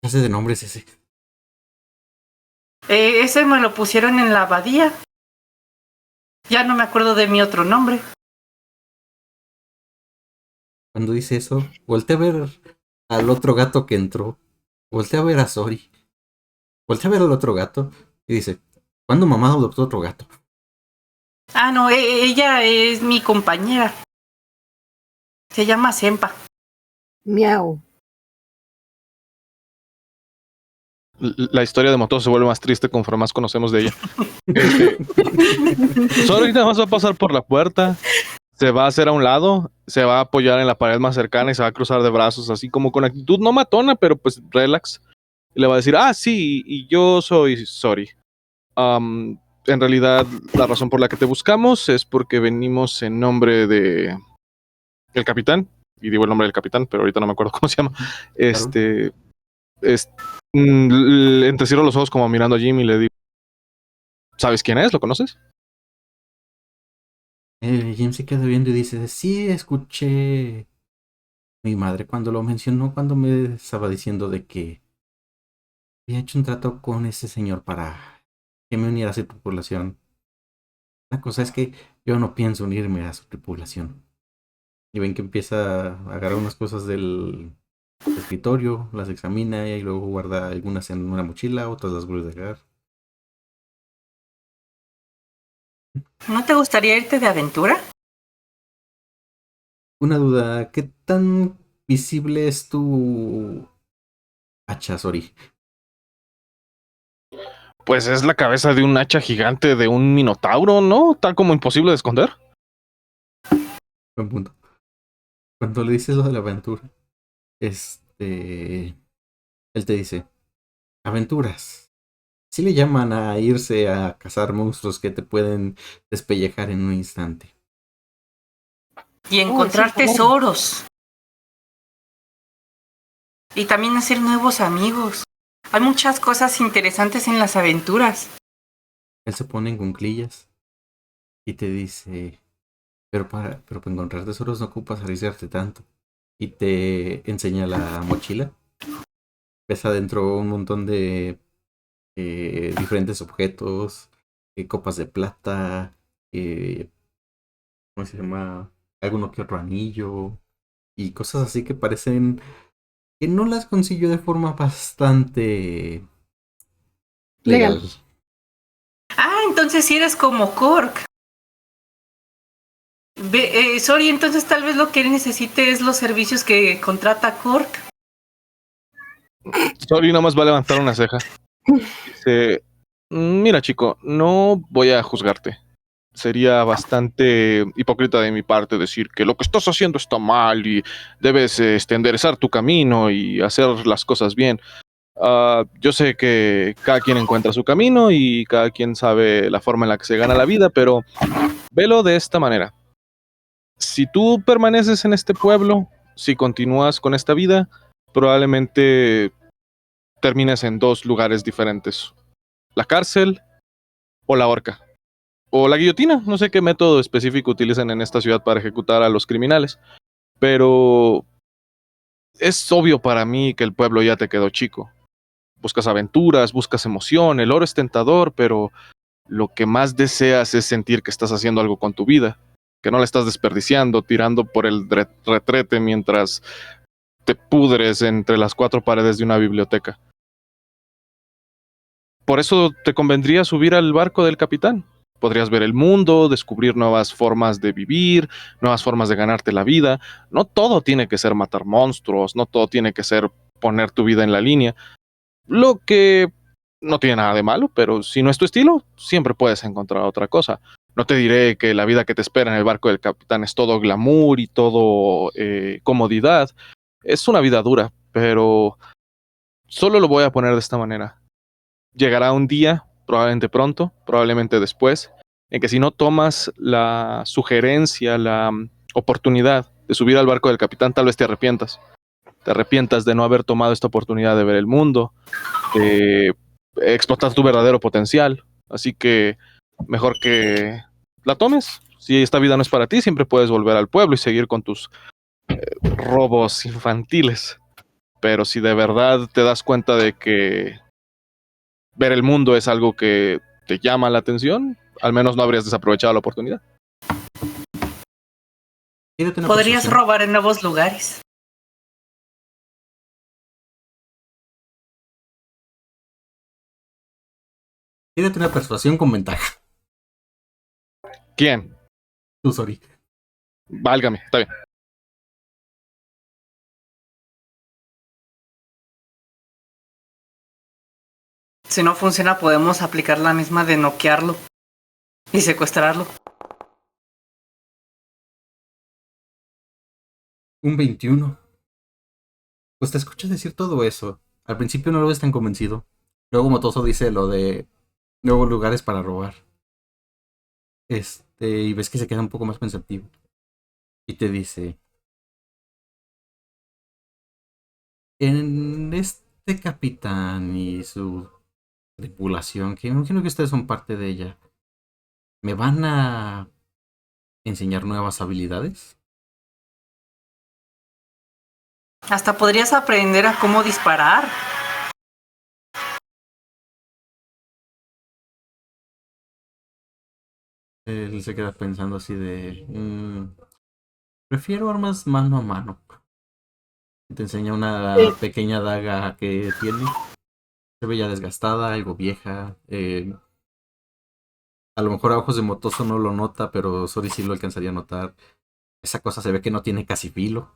clase de nombre es ese? Ese me lo pusieron en la abadía. Ya no me acuerdo de mi otro nombre. Cuando dice eso, voltea a ver al otro gato que entró. Voltea a ver a Sori. Voltea a ver al otro gato y dice, ¿cuándo mamá adoptó otro gato? Ah, no, ella es mi compañera. Se llama Sempa. Miau. La historia de Moto se vuelve más triste conforme más conocemos de ella. Solo ahorita más va a pasar por la puerta, se va a hacer a un lado, se va a apoyar en la pared más cercana y se va a cruzar de brazos, así como con actitud no matona, pero pues relax. Y le va a decir, sí, y yo soy Sori. En realidad, la razón por la que te buscamos es porque venimos en nombre de el capitán, y digo el nombre del capitán, pero ahorita no me acuerdo cómo se llama. Entrecierro los ojos como mirando a Jim y le digo, ¿sabes quién es? ¿Lo conoces? Jim se queda viendo y dice, sí, escuché mi madre cuando lo mencionó, cuando me estaba diciendo de que había hecho un trato con ese señor para que me uniera a su tripulación. La cosa es que yo no pienso unirme a su tripulación. Y ven que empieza a agarrar unas cosas del escritorio, las examina y luego guarda algunas en una mochila, otras las vuelve a dejar. ¿No te gustaría irte de aventura? Una duda, ¿qué tan visible es tu hacha, Sori? Pues es la cabeza de un hacha gigante de un minotauro, ¿no? Tal como imposible de esconder. Buen punto. Cuando le dices lo de la aventura, él te dice, aventuras. Sí le llaman a irse a cazar monstruos que te pueden despellejar en un instante. Y encontrar sí, claro. tesoros. Y también hacer nuevos amigos. Hay muchas cosas interesantes en las aventuras. Él se pone en cuclillas y te dice, pero para encontrar tesoros no ocupas arriesgarte tanto. Y te enseña la mochila. Pesa dentro un montón de diferentes objetos, copas de plata, ¿cómo se llama? Alguno que otro anillo y cosas así que parecen que no las consiguió de forma bastante legal. Legal. Ah, entonces sí eres como Cork. Sori, entonces tal vez lo que él necesite es los servicios que contrata Cork. Sori nada más va a levantar una ceja. Dice, mira chico, no voy a juzgarte. Sería bastante hipócrita de mi parte decir que lo que estás haciendo está mal y debes enderezar tu camino y hacer las cosas bien. Yo sé que cada quien encuentra su camino y cada quien sabe la forma en la que se gana la vida, pero velo de esta manera. Si tú permaneces en este pueblo, si continúas con esta vida, probablemente termines en dos lugares diferentes. La cárcel o la horca. O la guillotina. No sé qué método específico utilizan en esta ciudad para ejecutar a los criminales. Pero es obvio para mí que el pueblo ya te quedó chico. Buscas aventuras, buscas emoción, el oro es tentador, pero lo que más deseas es sentir que estás haciendo algo con tu vida, que no la estás desperdiciando, tirando por el retrete mientras te pudres entre las cuatro paredes de una biblioteca. Por eso te convendría subir al barco del capitán. Podrías ver el mundo, descubrir nuevas formas de vivir, nuevas formas de ganarte la vida. No todo tiene que ser matar monstruos, no todo tiene que ser poner tu vida en la línea. Lo que no tiene nada de malo, pero si no es tu estilo, siempre puedes encontrar otra cosa. No te diré que la vida que te espera en el barco del capitán es todo glamour y todo comodidad. Es una vida dura, pero solo lo voy a poner de esta manera. Llegará un día, probablemente pronto, probablemente después, en que si no tomas la sugerencia, la oportunidad de subir al barco del capitán, tal vez te arrepientas. Te arrepientas de no haber tomado esta oportunidad de ver el mundo, de explotar tu verdadero potencial. Así que mejor que la tomes. Si esta vida no es para ti, siempre puedes volver al pueblo y seguir con tus robos infantiles. Pero si de verdad te das cuenta de que ver el mundo es algo que te llama la atención, al menos no habrías desaprovechado la oportunidad. Tírate una Podrías persuasión. robar en nuevos lugares. Tírate una persuasión con ventaja. ¿Quién? Tú, sorry. Válgame, está bien. Si no funciona, podemos aplicar la misma de noquearlo y secuestrarlo. Un 21. Pues te escuchas decir todo eso. Al principio no lo ves tan convencido. Luego Motoso dice lo de nuevos lugares para robar. Y ves que se queda un poco más pensativo. Y te dice, en este capitán y su tripulación, que imagino que ustedes son parte de ella, ¿me van a enseñar nuevas habilidades? Hasta podrías aprender a cómo disparar. Él se queda pensando así de... prefiero armas mano a mano. Te enseña una pequeña daga que tiene. Se ve ya desgastada, algo vieja. A lo mejor a ojos de Motoso no lo nota, pero Sori sí lo alcanzaría a notar. Esa cosa se ve que no tiene casi filo.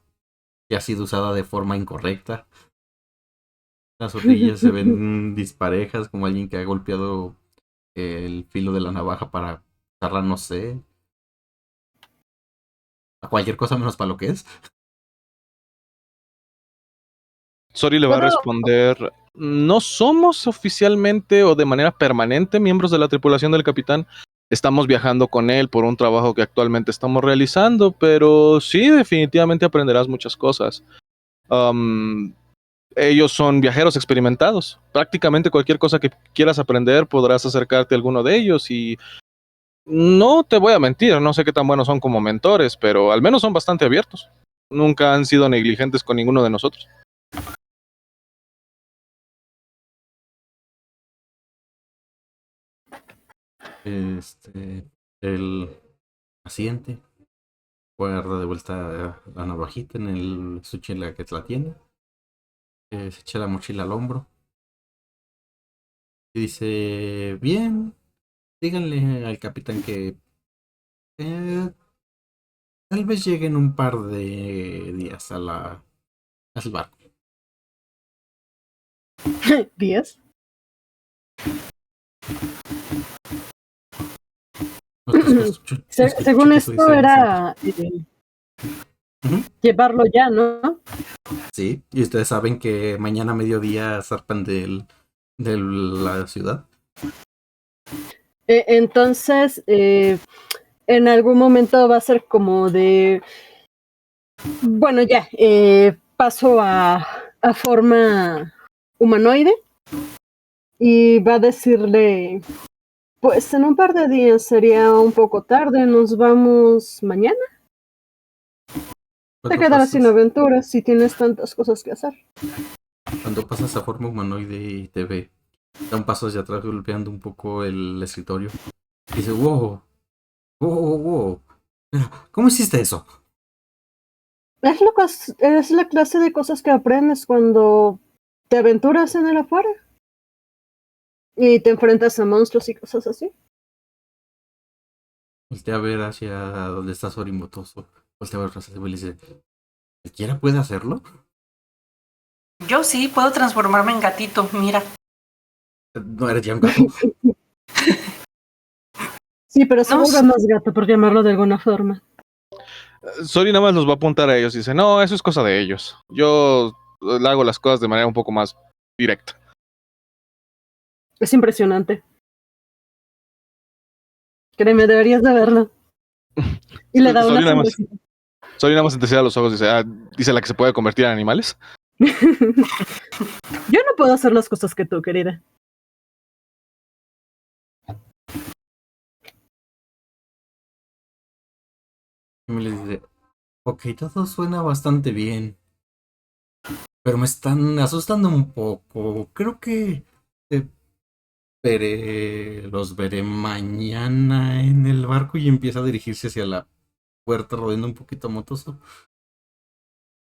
Que ha sido usada de forma incorrecta. Las horquillas se ven disparejas, como alguien que ha golpeado el filo de la navaja para usarla, no sé. A cualquier cosa menos para lo que es. Sori le va a responder, no somos oficialmente o de manera permanente miembros de la tripulación del capitán. Estamos viajando con él por un trabajo que actualmente estamos realizando, pero sí, definitivamente aprenderás muchas cosas. Ellos son viajeros experimentados. Prácticamente cualquier cosa que quieras aprender podrás acercarte a alguno de ellos y no te voy a mentir, no sé qué tan buenos son como mentores, pero al menos son bastante abiertos. Nunca han sido negligentes con ninguno de nosotros. El paciente guarda de vuelta la navajita en el estuche en la que la tiene. Se echa la mochila al hombro. Y dice, bien, díganle al capitán que tal vez lleguen un par de días al barco. ¿10? Según esto era llevarlo ya, ¿no? Sí, y ustedes saben que mañana a mediodía zarpan de la ciudad. Entonces, en algún momento va a ser como de... Bueno, ya, paso a forma humanoide y va a decirle, pues en un par de días sería un poco tarde, nos vamos mañana. Te quedarás sin aventuras si tienes tantas cosas que hacer. Cuando pasas a forma humanoide y te ve, da un paso hacia atrás golpeando un poco el escritorio. Y dice, wow, wow. ¿Cómo hiciste eso? Es la clase de cosas que aprendes cuando te aventuras en el afuera y te enfrentas a monstruos y cosas así. Voltea a ver hacia donde está Sorimotoso. Voltea a ver hacia y le dice, ¿cualquiera puede hacerlo? Yo sí, puedo transformarme en gatito, mira. No eres ya un gato. Sí, pero se vuelve más gato, por llamarlo de alguna forma. Sori nada más los va a apuntar a ellos y dice, no, eso es cosa de ellos. Yo le hago las cosas de manera un poco más directa. Es impresionante. Créeme, deberías de verlo. Y le da una sonrisita. Sori nada más se te cierra los ojos y dice, dice la que se puede convertir en animales. Yo no puedo hacer las cosas que tú, querida. Y me le dice, ok, todo suena bastante bien. Pero me están asustando un poco. Creo que los veré mañana en el barco y empieza a dirigirse hacia la puerta rodeando un poquito a Motoso.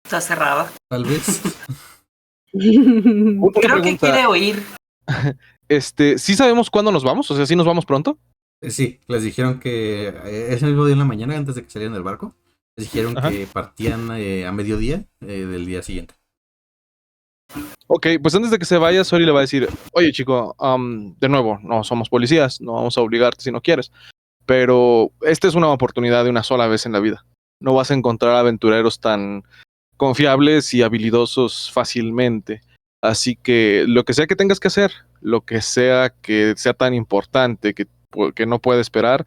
Está cerrada. Tal vez. Creo que quiere oír. ¿Sí sabemos cuándo nos vamos? O sea, ¿sí nos vamos pronto? Sí, les dijeron que ese mismo día en la mañana, antes de que salieran del barco, les dijeron que partían a mediodía del día siguiente. Ok, pues antes de que se vaya, Sori le va a decir, oye chico, de nuevo, no somos policías, no vamos a obligarte si no quieres, pero esta es una oportunidad de una sola vez en la vida. No vas a encontrar aventureros tan confiables y habilidosos fácilmente. Así que lo que sea que tengas que hacer, lo que sea tan importante que no puede esperar,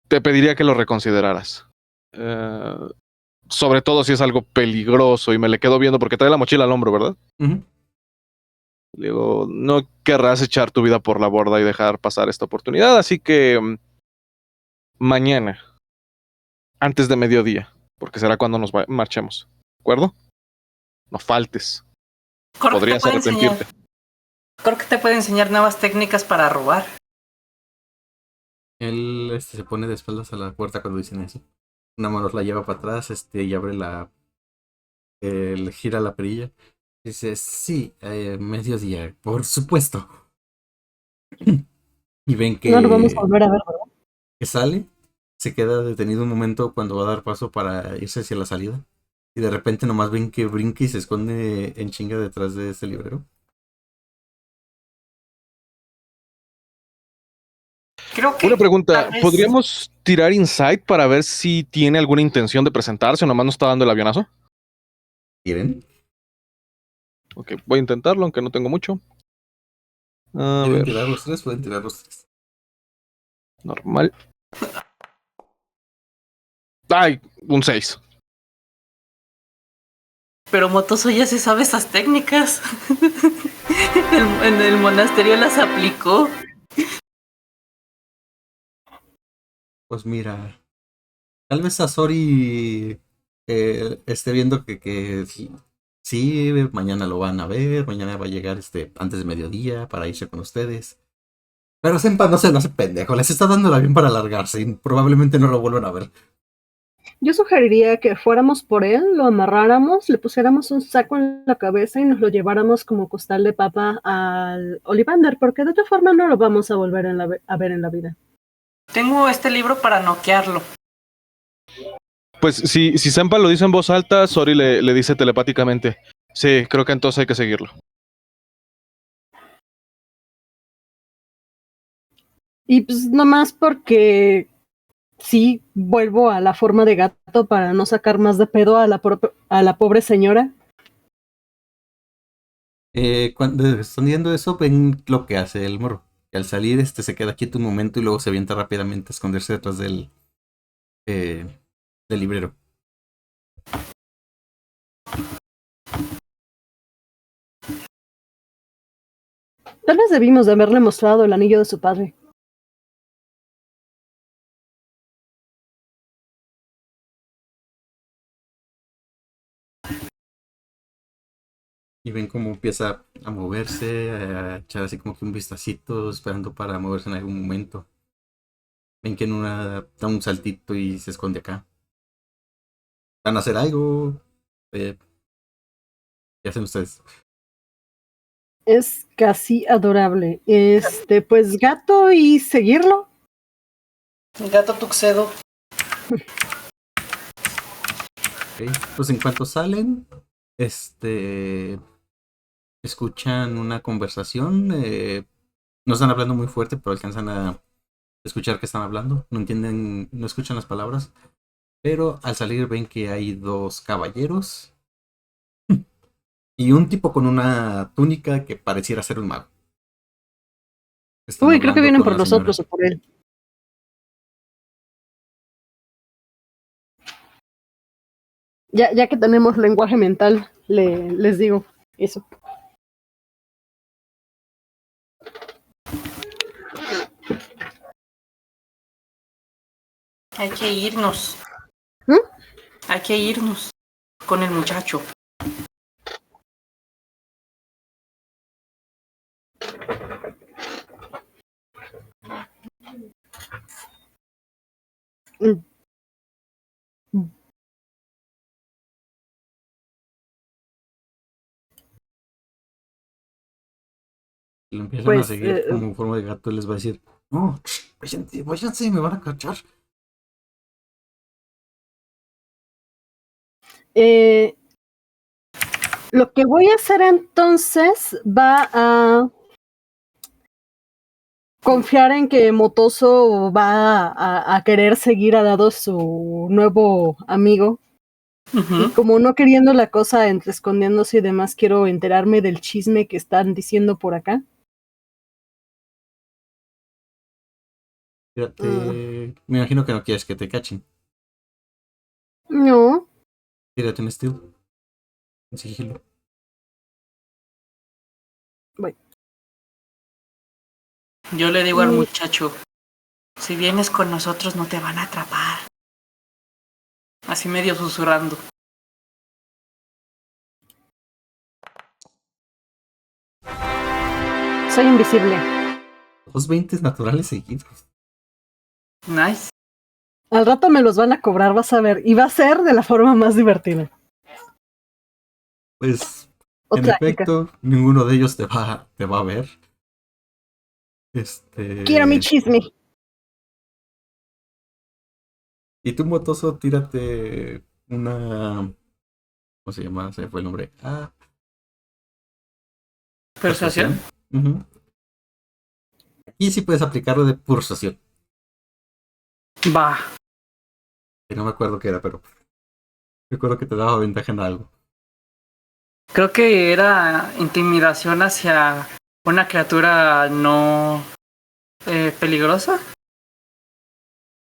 te pediría que lo reconsideraras. Sobre todo si es algo peligroso y me le quedo viendo porque trae la mochila al hombro, ¿verdad? Le digo, no querrás echar tu vida por la borda y dejar pasar esta oportunidad, así que mañana, antes de mediodía, porque será cuando nos marchemos, ¿de acuerdo? No faltes. Podrías arrepentirte. Creo que te puede enseñar nuevas técnicas para robar. Él se pone de espaldas a la puerta cuando dicen eso. Una mano la lleva para atrás y abre gira la perilla. Dice, sí, mediodía, por supuesto. Y ven que, no lo vamos a volver a ver, ¿verdad? Que sale, se queda detenido un momento cuando va a dar paso para irse hacia la salida. Y de repente nomás ven que brinca y se esconde en chinga detrás de este librero. Creo que una pregunta, ¿podríamos tirar insight para ver si tiene alguna intención de presentarse o nomás nos está dando el avionazo? ¿Quieren? Ok, voy a intentarlo, aunque no tengo mucho. ¿Quieren tirar los tres? Pueden tirar los tres. Normal. ¡Ay! Un 6. Pero Motoso ya se sabe esas técnicas. En el monasterio las aplicó. Pues mira, tal vez Azori esté viendo que sí, mañana lo van a ver, mañana va a llegar antes de mediodía para irse con ustedes. Pero Senpa no se lo hace pendejo, les está dando el avión para alargarse y probablemente no lo vuelvan a ver. Yo sugeriría que fuéramos por él, lo amarráramos, le pusiéramos un saco en la cabeza y nos lo lleváramos como costal de papa al Ollivander, porque de otra forma no lo vamos a volver a ver en la vida. Tengo este libro para noquearlo. Pues si Senpai lo dice en voz alta, Sori le dice telepáticamente. Sí, creo que entonces hay que seguirlo. Y pues nomás porque sí vuelvo a la forma de gato para no sacar más de pedo a la pobre señora. Cuando están viendo eso, ven lo que hace el morro. Que al salir, se queda quieto un momento y luego se avienta rápidamente a esconderse detrás eh, del librero. Tal vez debimos de haberle mostrado el anillo de su padre. Y ven cómo empieza a moverse, a echar así como que un vistacito, esperando para moverse en algún momento. Ven que en una da un saltito y se esconde acá. ¿Van a hacer algo? ¿Qué hacen ustedes? Es casi adorable. Pues gato y seguirlo. Gato Tuxedo. Ok, pues en cuanto salen, escuchan una conversación. No están hablando muy fuerte, pero alcanzan a escuchar que están hablando. No entienden, no escuchan las palabras. Pero al salir ven que hay dos caballeros y un tipo con una túnica que pareciera ser un mago. Están Uy, creo que hablando vienen con por la señora. nosotros o por él. Ya que tenemos lenguaje mental, les digo eso. Hay que irnos. ¿Mm? Hay que irnos con el muchacho. Mm. Y lo empiezan a Pues, seguir como forma de gato. Les va a decir: no, váyanse, váyanse, me van a cachar. lo que voy a hacer entonces va a confiar en que Motoso va a querer seguir a Dado su nuevo amigo. Y como no queriendo la cosa entre escondiéndose y demás, quiero enterarme del chisme que están diciendo por acá. Tírate. Me imagino que no quieres que te cachen. No. Tírate un estilo. Un sigilo. Voy. Yo le digo al muchacho, si vienes con nosotros no te van a atrapar. Así medio susurrando. Soy invisible. 2 20 naturales seguidos. Nice. Al rato me los van a cobrar, vas a ver. Y va a ser de la forma más divertida. Pues, O en trágica. efecto, ninguno de ellos te va a ver. Quiero mi chisme. Y tú, Motoso, tírate una. ¿Cómo se llama? Se me fue el nombre. ¿Persuasión? Ujú. Y sí puedes aplicarlo de persuasión. Va. Que no me acuerdo qué era, pero recuerdo que te daba ventaja en algo. Creo que era intimidación hacia una criatura no peligrosa.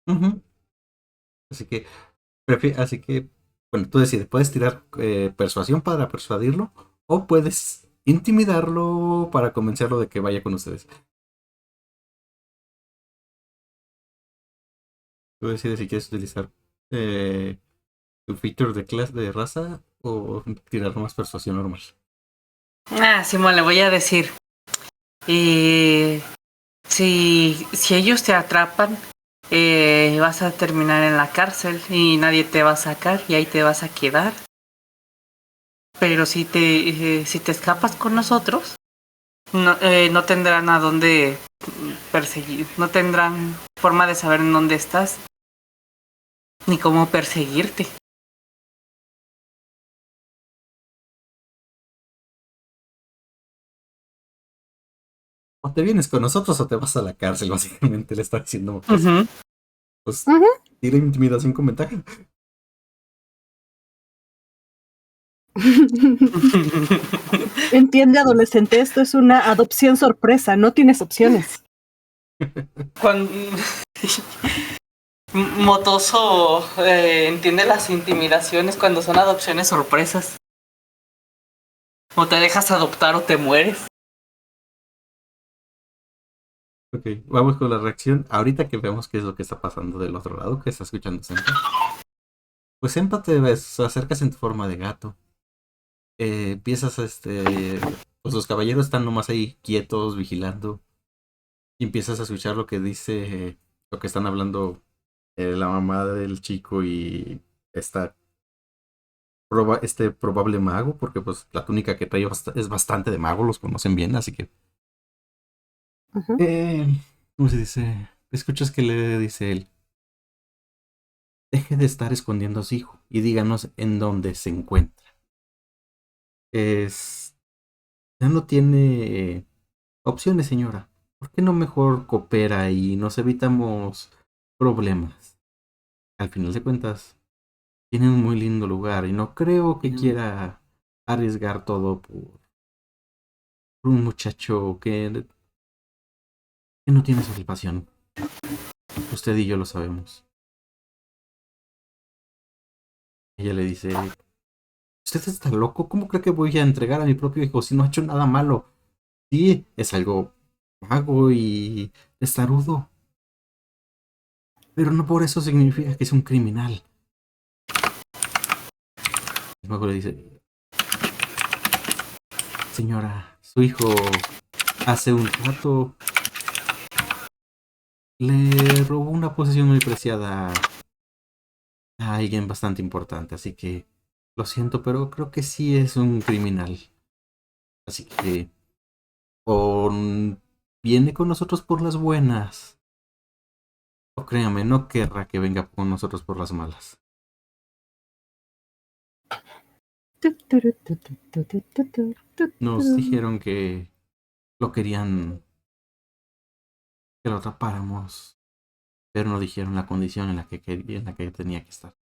Ujú. Así que, bueno, tú decides, puedes tirar persuasión para persuadirlo o puedes intimidarlo para convencerlo de que vaya con ustedes. Tú decides si quieres utilizar tu feature de clase de raza o tirar más persuasión normal. Simón, le voy a decir. Si ellos te atrapan, vas a terminar en la cárcel y nadie te va a sacar y ahí te vas a quedar. Pero si te escapas con nosotros, no tendrán a dónde perseguir, no tendrán forma de saber en dónde estás. ni cómo perseguirte. O te vienes con nosotros o te vas a la cárcel, básicamente le está diciendo, Ujú. pues, Ujú. tira intimidación con ventaja. Entiende, adolescente, esto es una adopción sorpresa, no tienes opciones. Cuando Motoso entiende las intimidaciones cuando son adopciones sorpresas. O te dejas adoptar o te mueres. Ok, vamos con la reacción. Ahorita que vemos qué es lo que está pasando del otro lado, que está escuchando Senpa. Pues Senpa te acercas en tu forma de gato. Empiezas pues los caballeros están nomás ahí quietos, vigilando. Y empiezas a escuchar lo que dice, lo que están hablando la mamá del chico y esta este probable mago, porque pues la túnica que trae es bastante de mago, los conocen bien, así que Ujú. eh, ¿cómo se dice? Escuchas que le dice él, deje de estar escondiendo a su hijo y díganos en dónde se encuentra. Es ya no tiene opciones, señora. ¿Por qué no mejor coopera y nos evitamos problemas? Al final de cuentas, tiene un muy lindo lugar y no creo que quiera arriesgar todo por un muchacho que no tiene satisfacción. Usted y yo lo sabemos. Ella le dice, ¿usted está loco? ¿Cómo cree que voy a entregar a mi propio hijo si no ha hecho nada malo? Sí, es algo vago y testarudo, pero no por eso significa que es un criminal. El mago le dice, señora, su hijo hace un rato le robó una posesión muy preciada a alguien bastante importante, así que lo siento, pero creo que sí es un criminal. Así que viene con nosotros por las buenas. O créame, no querrá que venga con nosotros por las malas. Nos dijeron que lo querían que lo atrapáramos, pero no dijeron la condición en la que quería, en la que tenía que estar.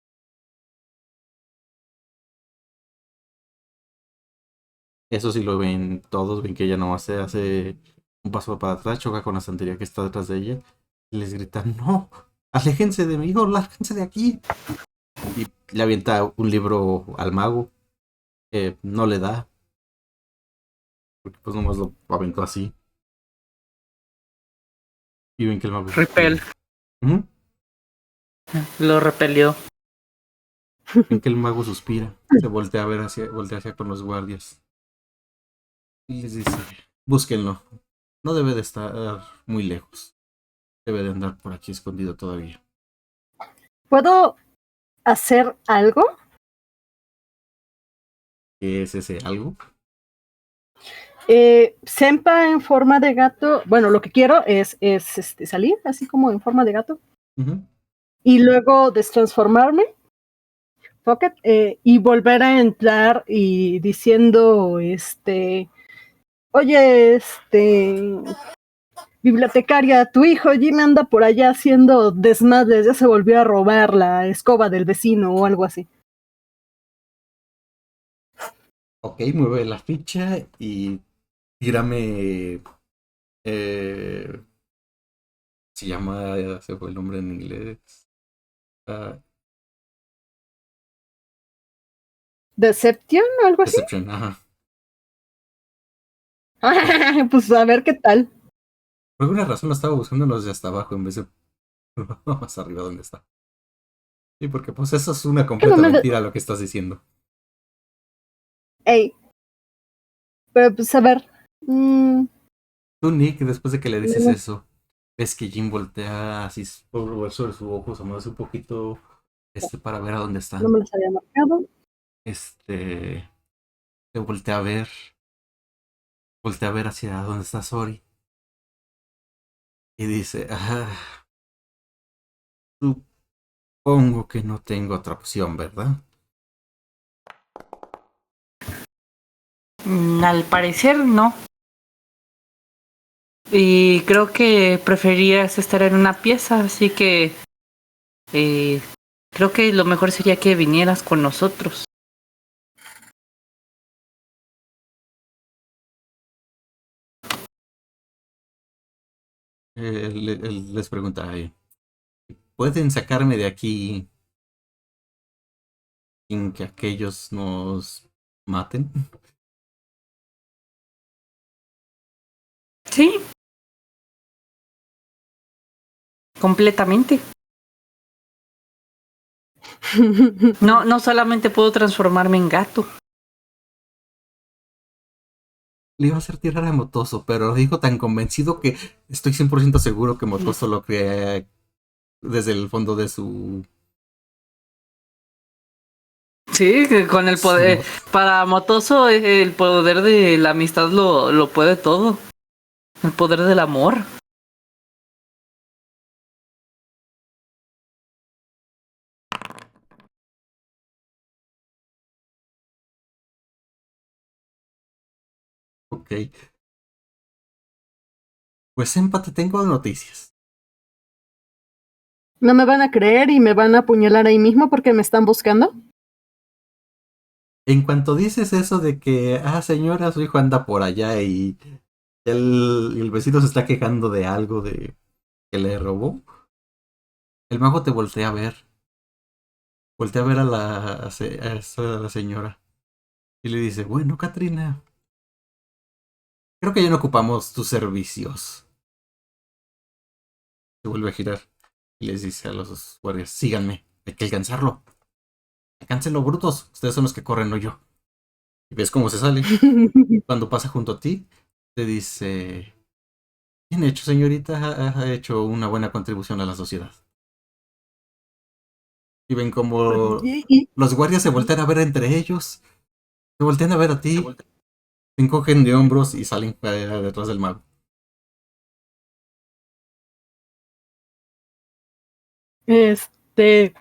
Eso sí lo ven todos, ven que ella nomás se hace un paso para atrás, choca con la santería que está detrás de ella y les gritan, no, aléjense de mí, o lárguense de aquí. Y le avienta un libro al mago, no le da, porque pues nomás lo aventó así. Y ven que el mago Repel. suspira. Ujú. Lo repelió. Ven que el mago suspira, se voltea a ver voltea hacia con los guardias. Y les dice, búsquenlo. No debe de estar muy lejos. Debe de andar por aquí escondido todavía. ¿Puedo hacer algo? ¿Qué es ese algo? Senpa en forma de gato. Bueno, lo que quiero es salir así como en forma de gato. Ujú. Y luego destransformarme. Pocket, y volver a entrar y diciendo, oye, bibliotecaria, tu hijo Jimmy anda por allá haciendo desmadres, ya se volvió a robar la escoba del vecino o algo así. Ok, mueve la ficha y tírame. Se llama. Se fue el nombre en inglés. Ah, ¿Deception o algo así? Deception, ajá. Pues a ver qué tal. Por alguna razón lo estaba buscando los de hasta abajo en vez de más arriba donde está. Sí, porque pues eso es una Que no completa me mentira lo que estás diciendo. Ey, pero pues a ver. Mm, Tú, Nick, después de que le dices no, eso, ves que Jim voltea así sobre sus ojos, asomándose un poquito para ver a dónde no están. me los había marcado. Se voltea a ver hacia dónde está Sori y dice, Supongo que no tengo otra opción, ¿verdad? Al parecer no. Y creo que preferías estar en una pieza, así que creo que lo mejor sería que vinieras con nosotros. Les pregunta, ¿pueden sacarme de aquí sin que aquellos nos maten? Sí, completamente. No, no solamente puedo transformarme en gato. Le iba a hacer tirar a Motoso, pero lo dijo tan convencido que estoy 100% seguro que Motoso lo crea desde el fondo de su... Sí, que con el poder. Para Motoso, el poder de la amistad lo puede todo. El poder del amor. Ok. Pues empate, tengo noticias. ¿No me van a creer y me van a apuñalar ahí mismo porque me están buscando? En cuanto dices eso de que, señora, su hijo anda por allá y el vecino se está quejando de algo de que le robó, el mago te voltea a ver. Voltea a ver a la señora y le dice, bueno, Katrina, creo que ya no ocupamos tus servicios. Se vuelve a girar y les dice a los guardias, síganme, hay que alcanzarlo. Alcáncenlo, brutos, ustedes son los que corren, no yo. Y ves cómo se sale. Cuando pasa junto a ti, te dice, bien hecho, señorita, ha hecho una buena contribución a la sociedad. Y ven como los guardias se voltean a ver entre ellos, se voltean a ver a ti, se encogen de hombros y salen detrás del mago. Este,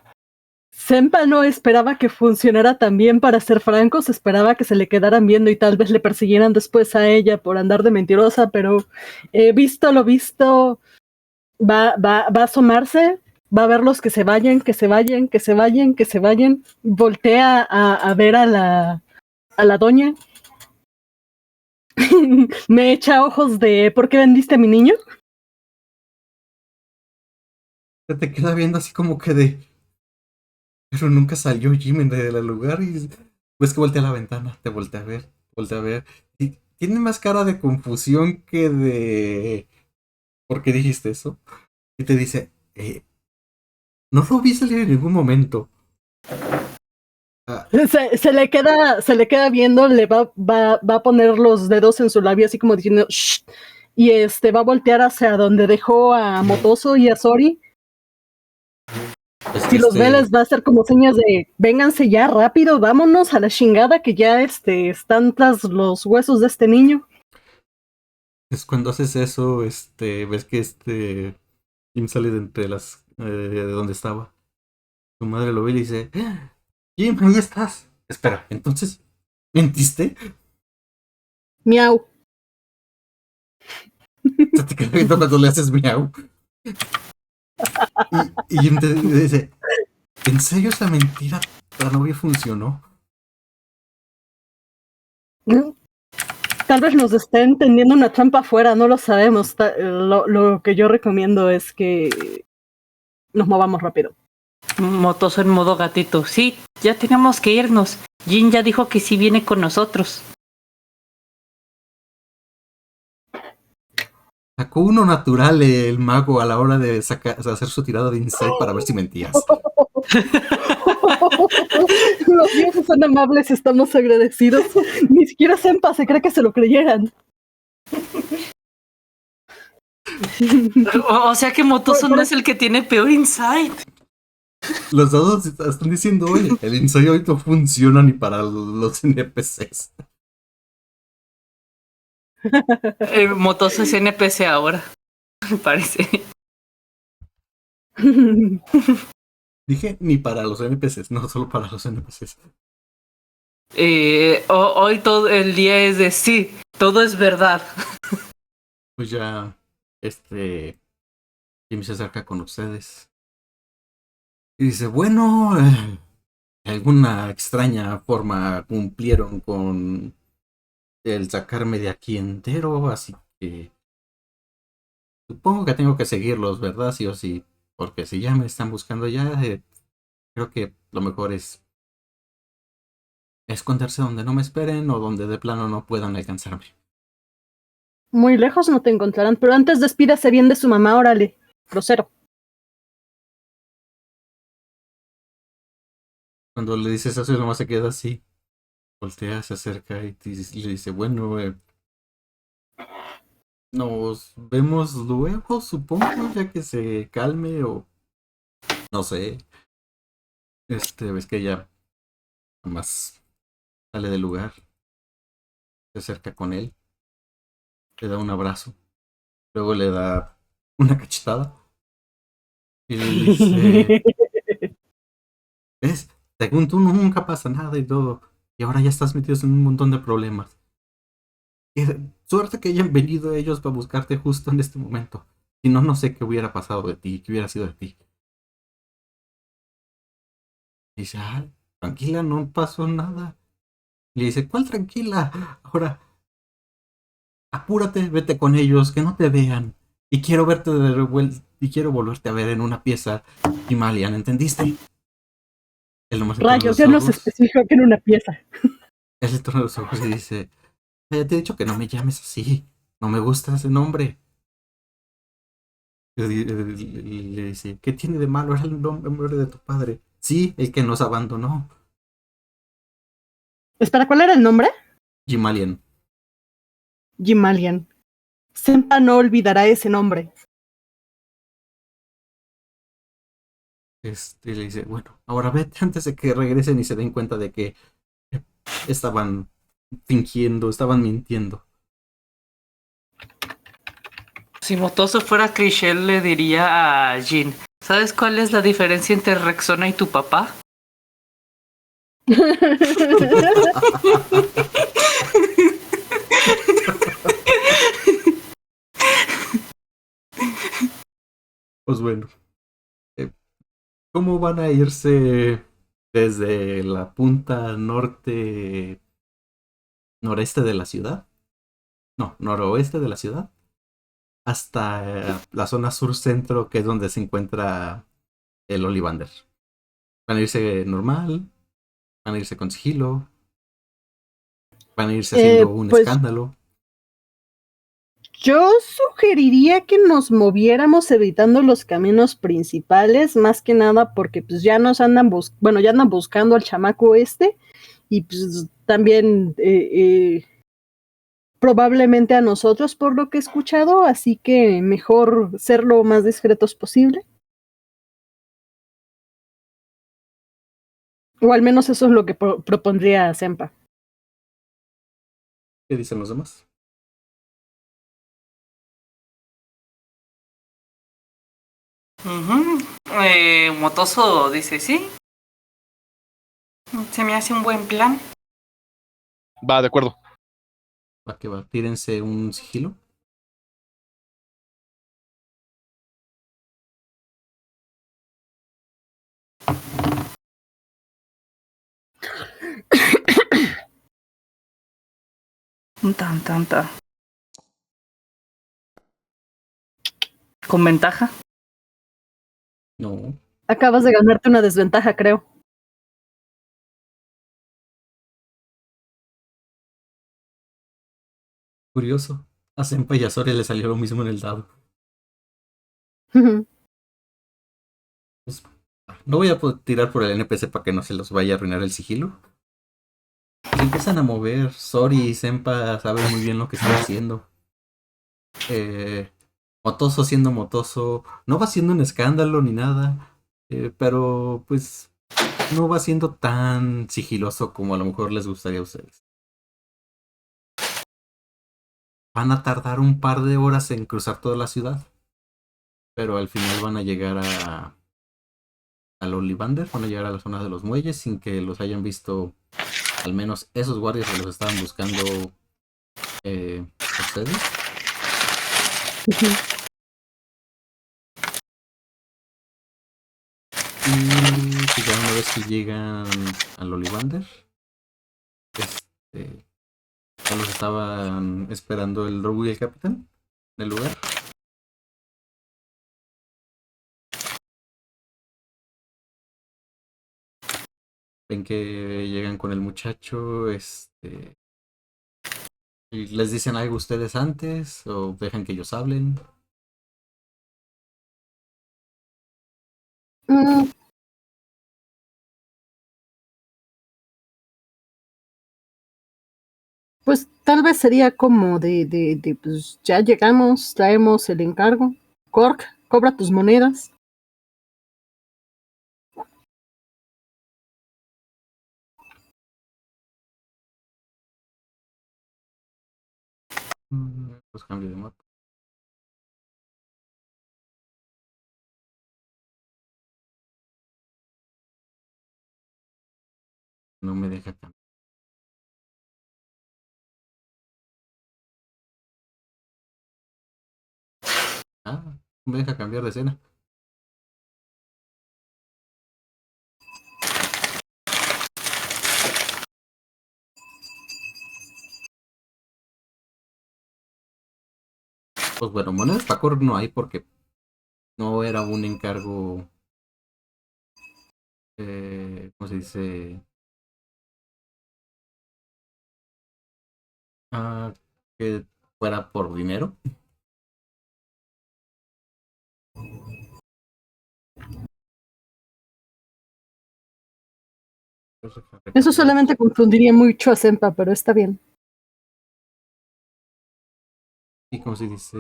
Senpa no esperaba que funcionara tan bien, para ser francos, esperaba que se le quedaran viendo y tal vez le persiguieran después a ella por andar de mentirosa, pero visto lo visto, va a asomarse, va a ver los que se vayan, que se vayan, que se vayan, que se vayan, voltea a ver a la doña, me echa ojos de ¿por qué vendiste a mi niño? Se te queda viendo así como que de, pero nunca salió Jimmy del lugar y ves que voltea a la ventana, te voltea a ver. Y tiene más cara de confusión que de... ¿Por qué dijiste eso? Y te dice, no lo vi salir en ningún momento. Ah, Se le queda viendo, le va a poner los dedos en su labio así como diciendo shh, y va a voltear hacia donde dejó a Motoso y a Sori. es Si que los ve, les va a hacer como señas de vénganse ya rápido, vámonos a la chingada, que ya están tras los huesos de este niño. es cuando haces eso, ves que Jim sale de entre de donde estaba. Su madre lo ve y le dice, Jim, ahí estás. Espera, entonces, ¿mentiste? Miau. Se te queda viendo cuando le haces miau. Y Jim te dice, ¿en serio esa mentira la novia funcionó? Tal vez nos estén tendiendo una trampa afuera, no lo sabemos. Lo que yo recomiendo es que nos movamos rápido. Motoso en modo gatito. Sí, ya tenemos que irnos. Jin ya dijo que sí viene con nosotros. Sacó uno natural el mago a la hora de hacer su tirada de insight para ver si mentías. Los dioses son amables, estamos agradecidos. Ni siquiera Senpa se cree que se lo creyeran. O sea que Motoso no es el que tiene peor insight. Los dados están diciendo, oye, el insight hoy no funciona ni para los NPCs. Motoso es NPC ahora, me parece. Dije ni para los NPCs, no solo para los NPCs. Hoy todo el día es de sí, todo es verdad. Pues ya, Jimmy se acerca con ustedes. Y dice, bueno, de alguna extraña forma cumplieron con el sacarme de aquí entero, así que supongo que tengo que seguirlos, ¿verdad? Sí o sí, porque si ya me están buscando ya, creo que lo mejor es esconderse donde no me esperen o donde de plano no puedan alcanzarme. Muy lejos no te encontrarán, pero antes despídase bien de su mamá, órale, grosero. Cuando le dices eso, nomás se queda así, voltea, se acerca y le dice, bueno, nos vemos luego, supongo, ya que se calme o no sé. Ves que ella nomás sale del lugar, se acerca con él, le da un abrazo, luego le da una cachetada y le dice, ¿ves? Según tú nunca pasa nada y todo, y ahora ya estás metido en un montón de problemas. Y suerte que hayan venido ellos para buscarte justo en este momento. Si no, no sé qué hubiera pasado de ti, qué hubiera sido de ti. Y dice, tranquila, no pasó nada. Y le dice, ¿cuál tranquila? Ahora, apúrate, vete con ellos, que no te vean. Y quiero verte de vuelta, y quiero volverte a ver en una pieza Himalayan, ¿entendiste? Él nomás le torna Rayos, los ya nos ojos. especificó que en una pieza. Él le torna los ojos y dice, ya te he dicho que no me llames así. No me gusta ese nombre. Le dice, ¿qué tiene de malo? Era el nombre de tu padre. Sí, el que nos abandonó. Espera, ¿cuál era el nombre? Himalayan. Jimalian. Senpa no olvidará ese nombre. Le dice, bueno, ahora vete antes de que regresen y se den cuenta de que estaban fingiendo, estaban mintiendo. Si Motoso fuera cliché, le diría a Jin, ¿sabes cuál es la diferencia entre Rexona y tu papá? Pues bueno, ¿cómo van a irse desde la punta noreste de la ciudad? No, noroeste de la ciudad, hasta la zona sur-centro, que es donde se encuentra el Ollivander. ¿Van a irse normal? ¿Van a irse con sigilo? ¿Van a irse haciendo un Pues escándalo? yo sugeriría que nos moviéramos evitando los caminos principales, más que nada porque pues ya nos andan ya andan buscando al chamaco este y pues también probablemente a nosotros por lo que he escuchado, así que mejor ser lo más discretos posible. O al menos eso es lo que propondría Senpa. ¿Qué dicen los demás? Motoso dice, sí, se me hace un buen plan. Va, de acuerdo. Va que va, tírense un sigilo. Tan, tan, tan. ¿Con ventaja? No, Acabas de ganarte una desventaja, creo. curioso. A Senpai y a Sori le salió lo mismo en el dado. Pues, no voy a tirar por el NPC para que no se los vaya a arruinar el sigilo. Se empiezan a mover. Sori y Senpa saben muy bien lo que están haciendo. Motoso siendo Motoso. No va haciendo un escándalo ni nada. Pero pues no va siendo tan sigiloso como a lo mejor les gustaría a ustedes. Van a tardar un par de horas en cruzar toda la ciudad. Pero al final van a llegar al Ollivander, van a llegar a la zona de los muelles sin que los hayan visto, al menos esos guardias que los estaban buscando ustedes. Y pues ya una vez que llegan al Ollivander, ya los estaban esperando el Robo y el Capitán en el lugar. Ven que llegan con el muchacho, y les dicen algo ustedes antes o dejan que ellos hablen. Mm, Pues tal vez sería como pues ya llegamos, traemos el encargo. Cork, cobra tus monedas. Pues cambio de mapa. No me deja cambiar. No me deja cambiar de escena. Pues bueno, monedas para Cork no hay porque no era un encargo, ¿cómo se dice? Ah, que fuera por dinero. Eso solamente confundiría mucho a Sempa, pero está bien. Y como se dice,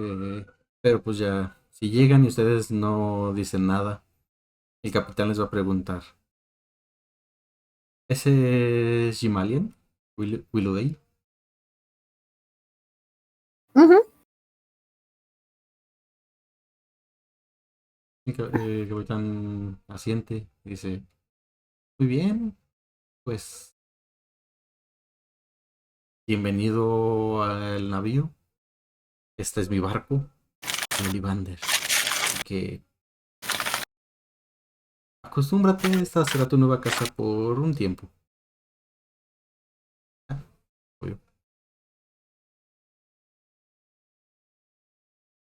pero pues ya, si llegan y ustedes no dicen nada, el capitán les va a preguntar: ¿ese es Jimalian? ¿Willowdale? Ujú. El capitán asiente y dice: muy bien, pues bienvenido al navío. Este es mi barco, el Ollivander. Así que acostúmbrate, esta será tu nueva casa por un tiempo. Ah, obvio.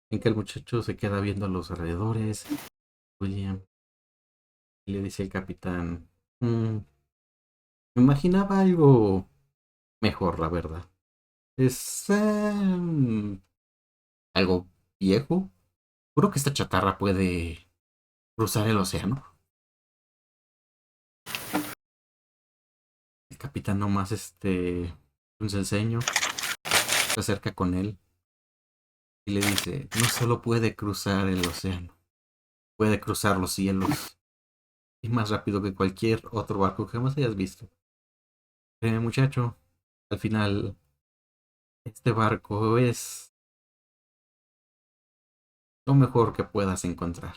En que el muchacho se queda viendo a los alrededores. William, y le dice el capitán: me imaginaba algo mejor, la verdad. Es algo viejo. Creo que esta chatarra puede cruzar el océano. El capitán nomás un ceseño, se acerca con él y le dice: no solo puede cruzar el océano, puede cruzar los cielos. Y más rápido que cualquier otro barco que jamás hayas visto. Muchacho, al final, este barco es lo mejor que puedas encontrar.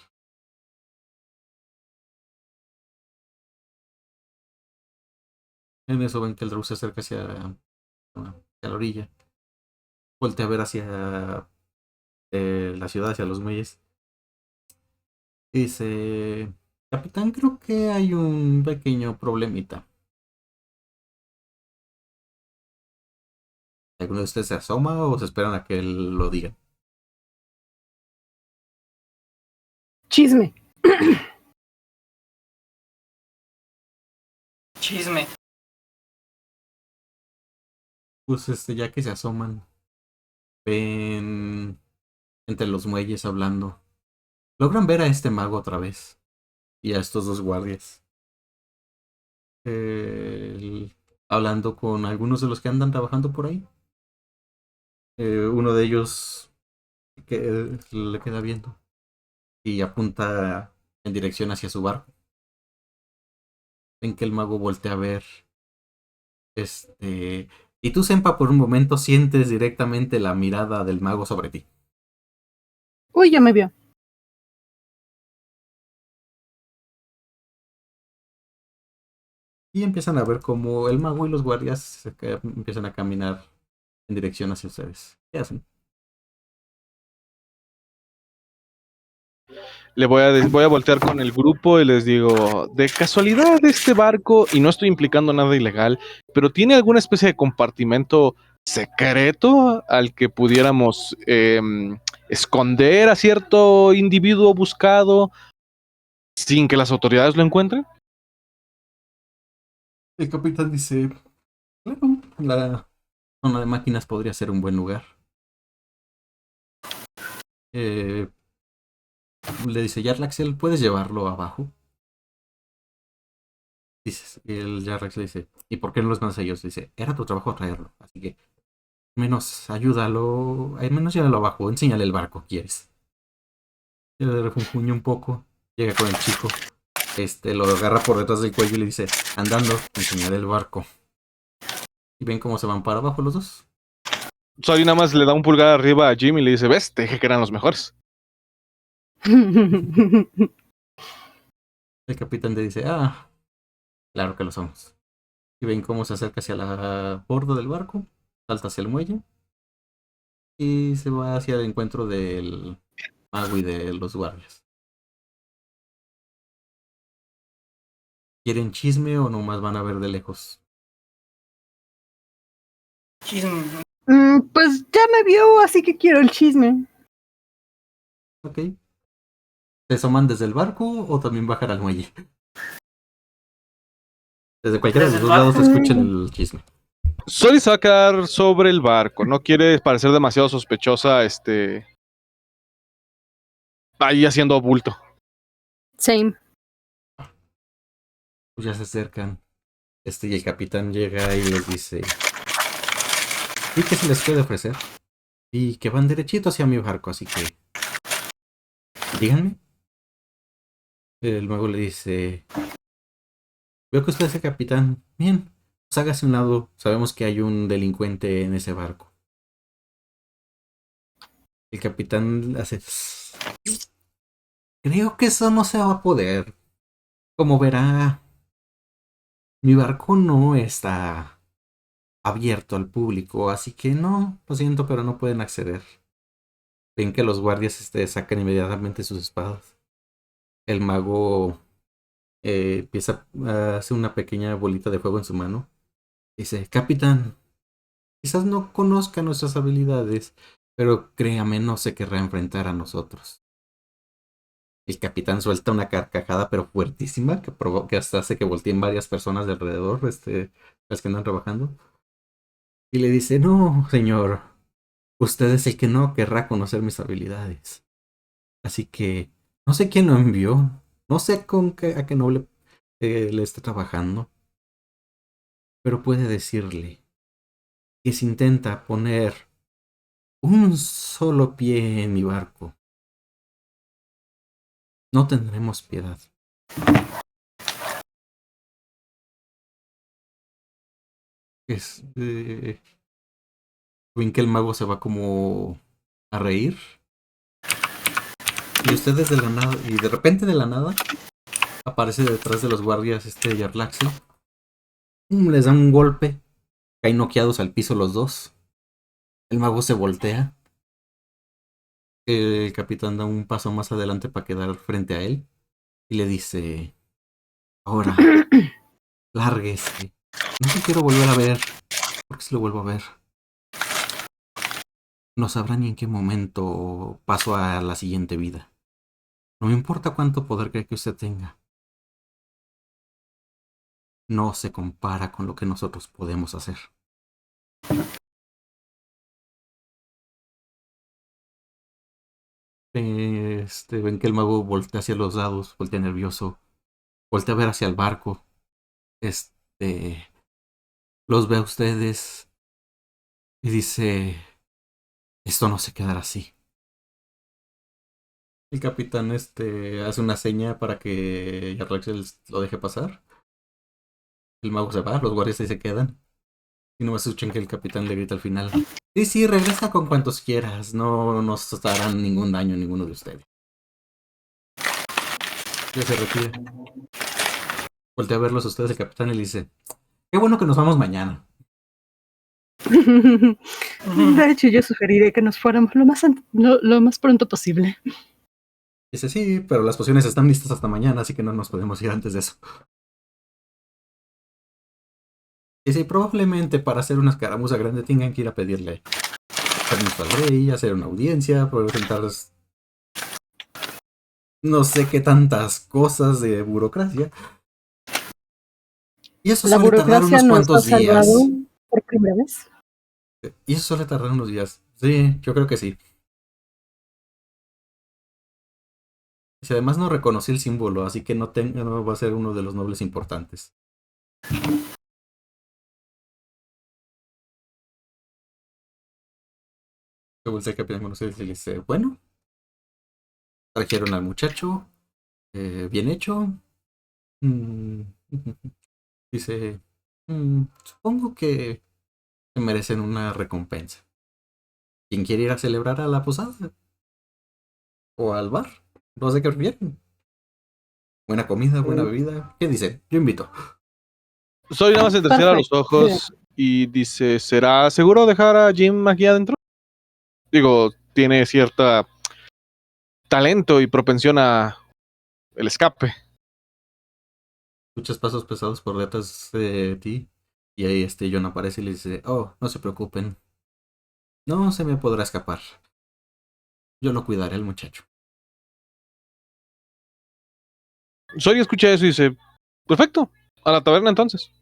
En eso ven que el Drew se acerca hacia la orilla. Voltea a ver hacia la ciudad, hacia los muelles. Y dice: capitán, creo que hay un pequeño problemita. ¿Alguno de ustedes se asoma o se esperan a que él lo diga? Chisme. Chisme. Pues ya que se asoman, ven entre los muelles hablando. Logran ver a este mago otra vez y a estos dos guardias. Hablando con algunos de los que andan trabajando por ahí. Uno de ellos le queda viendo y apunta en dirección hacia su barco. Ven que el mago voltea a ver. Y tú, Senpa, por un momento sientes directamente la mirada del mago sobre ti. Uy, ya me vio. Y empiezan a ver como el mago y los guardias empiezan a caminar en dirección hacia ustedes. ¿Qué hacen? Voy a voltear con el grupo y les digo, de casualidad este barco, y no estoy implicando nada ilegal, pero ¿tiene alguna especie de compartimento secreto al que pudiéramos esconder a cierto individuo buscado sin que las autoridades lo encuentren? El capitán dice, claro, la zona de máquinas podría ser un buen lugar. Le dice, Jarlaxle, ¿puedes llevarlo abajo? Dices, y el Jarlaxle dice, ¿y por qué no los mandas a ellos? Dice, era tu trabajo traerlo, así que menos ayúdalo, al menos llévalo abajo, enséñale el barco, ¿quieres? Y le refunfuña un poco, llega con el chico, lo agarra por detrás del cuello y le dice, andando, enseñale el barco. Y ven cómo se van para abajo los dos. Sori nada más le da un pulgar arriba a Jim y le dice, ¿ves? Te dije que eran los mejores. El capitán le dice, ah, claro que lo somos. Y ven cómo se acerca hacia la borda del barco, salta hacia el muelle y se va hacia el encuentro del mago y de los guardias. ¿Quieren chisme o nomás van a ver de lejos? Chisme. Pues ya me vio, así que quiero el chisme. Ok. ¿Se asoman desde el barco o también bajar al muelle? Desde cualquiera de los Desde dos el lados barco. escuchan el chisme. Sori se va a quedar sobre el barco, no quiere parecer demasiado sospechosa, ahí haciendo bulto. Same. Pues ya se acercan. Y el capitán llega y les dice, ¿y qué se les puede ofrecer? Y que van derechito hacia mi barco, así que díganme. El mago le dice, veo que usted es el capitán. Bien, pues hágase a un lado. Sabemos que hay un delincuente en ese barco. El capitán hace, creo que eso no se va a poder. Como verá, mi barco no está abierto al público, así que no, lo siento, pero no pueden acceder. Ven que los guardias sacan inmediatamente sus espadas. El mago empieza a hacer una pequeña bolita de fuego en su mano. Dice, capitán, quizás no conozca nuestras habilidades, pero créame, no se querrá enfrentar a nosotros. El capitán suelta una carcajada, pero fuertísima, que hasta hace que volteen varias personas de alrededor, las que andan trabajando. Y le dice, no, señor, usted es el que no querrá conocer mis habilidades. Así que no sé quién lo envió, no sé a qué noble le está trabajando, pero puede decirle que si intenta poner un solo pie en mi barco, no tendremos piedad. Ven que el mago se va como a reír. Y ustedes de la nada, y de repente de la nada, aparece detrás de los guardias Jarlaxle. Les da un golpe, caen noqueados al piso los dos. El mago se voltea. El capitán da un paso más adelante para quedar frente a él. Y le dice, ahora, lárguese. No te quiero volver a ver. Porque si lo vuelvo a ver, no sabrá ni en qué momento paso a la siguiente vida. No me importa cuánto poder cree que usted tenga. No se compara con lo que nosotros podemos hacer. Ven que el mago voltea hacia los lados, voltea nervioso, voltea a ver hacia el barco. Los ve a ustedes y dice, esto no se quedará así. El capitán hace una seña para que Jarlaxle lo deje pasar. El mago se va, los guardias ahí se quedan. Y nomás escuchan que el capitán le grita al final, sí, sí, regresa con cuantos quieras, no nos harán ningún daño ninguno de ustedes. Ya se retira. Voltea a verlos a ustedes el capitán y le dice, qué bueno que nos vamos mañana. De hecho, yo sugeriría que nos fuéramos lo más pronto posible. Dice, sí, pero las pociones están listas hasta mañana, así que no nos podemos ir antes de eso. Dice, probablemente para hacer una escaramuza grande tengan que ir a pedirle permiso al rey, hacer una audiencia, presentar no sé qué tantas cosas de burocracia. Y eso La suele tardar burocracia unos nos ha cuantos salvado días. por primera vez. Y eso suele tardar unos días. Sí, yo creo que sí. Y además no reconocí el símbolo, así que no va a ser uno de los nobles importantes. Se voltea el capitán con ustedes y le dice, bueno, trajeron al muchacho, bien hecho. Mm, dice, supongo que merecen una recompensa. ¿Quién quiere ir a celebrar a la posada? ¿O al bar? No sé qué prefieren. Buena comida, buena bebida. ¿Qué dicen? Yo invito. Sori nada más entrecierra los Perfecto. ojos y dice, ¿será seguro dejar a Jim aquí adentro? Digo, tiene cierta talento y propensión a el escape. Escuchas pasos pesados por detrás de ti. Y ahí John aparece y le dice, oh, no se preocupen. No se me podrá escapar. Yo lo cuidaré al muchacho. Sori escucha eso y dice, perfecto, a la taberna entonces.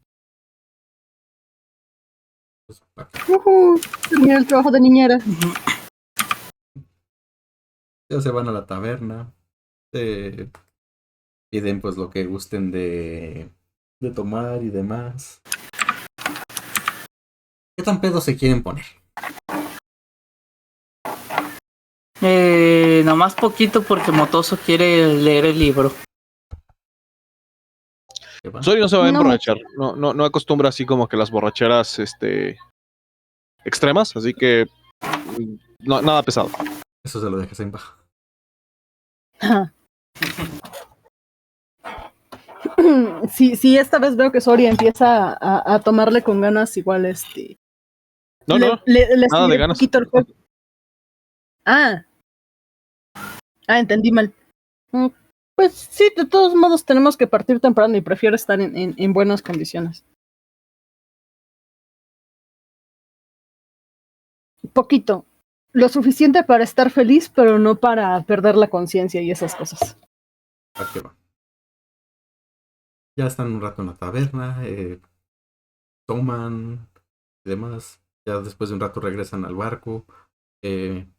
Pues, Terminé el trabajo de niñera. ya se van a la taberna. Piden pues lo que gusten de tomar y demás. ¿Qué tan pedos se quieren poner? Nomás poquito porque Motoso quiere leer el libro. ¿Qué va? Sori no se va a No emborrachar, no acostumbra así como que las borracheras extremas, así que no, nada pesado. Eso se lo dejas en baja. Ajá. Sí, esta vez veo que Soria empieza a tomarle con ganas, igual No, le nada sigue de un ganas. poquito el juego. Ah, entendí mal. Pues sí, de todos modos tenemos que partir temprano y prefiero estar en buenas condiciones. Poquito. Lo suficiente para estar feliz, pero no para perder la conciencia y esas cosas. ¿A qué va? Ya están un rato en la taberna, toman y demás. Ya después de un rato regresan al barco.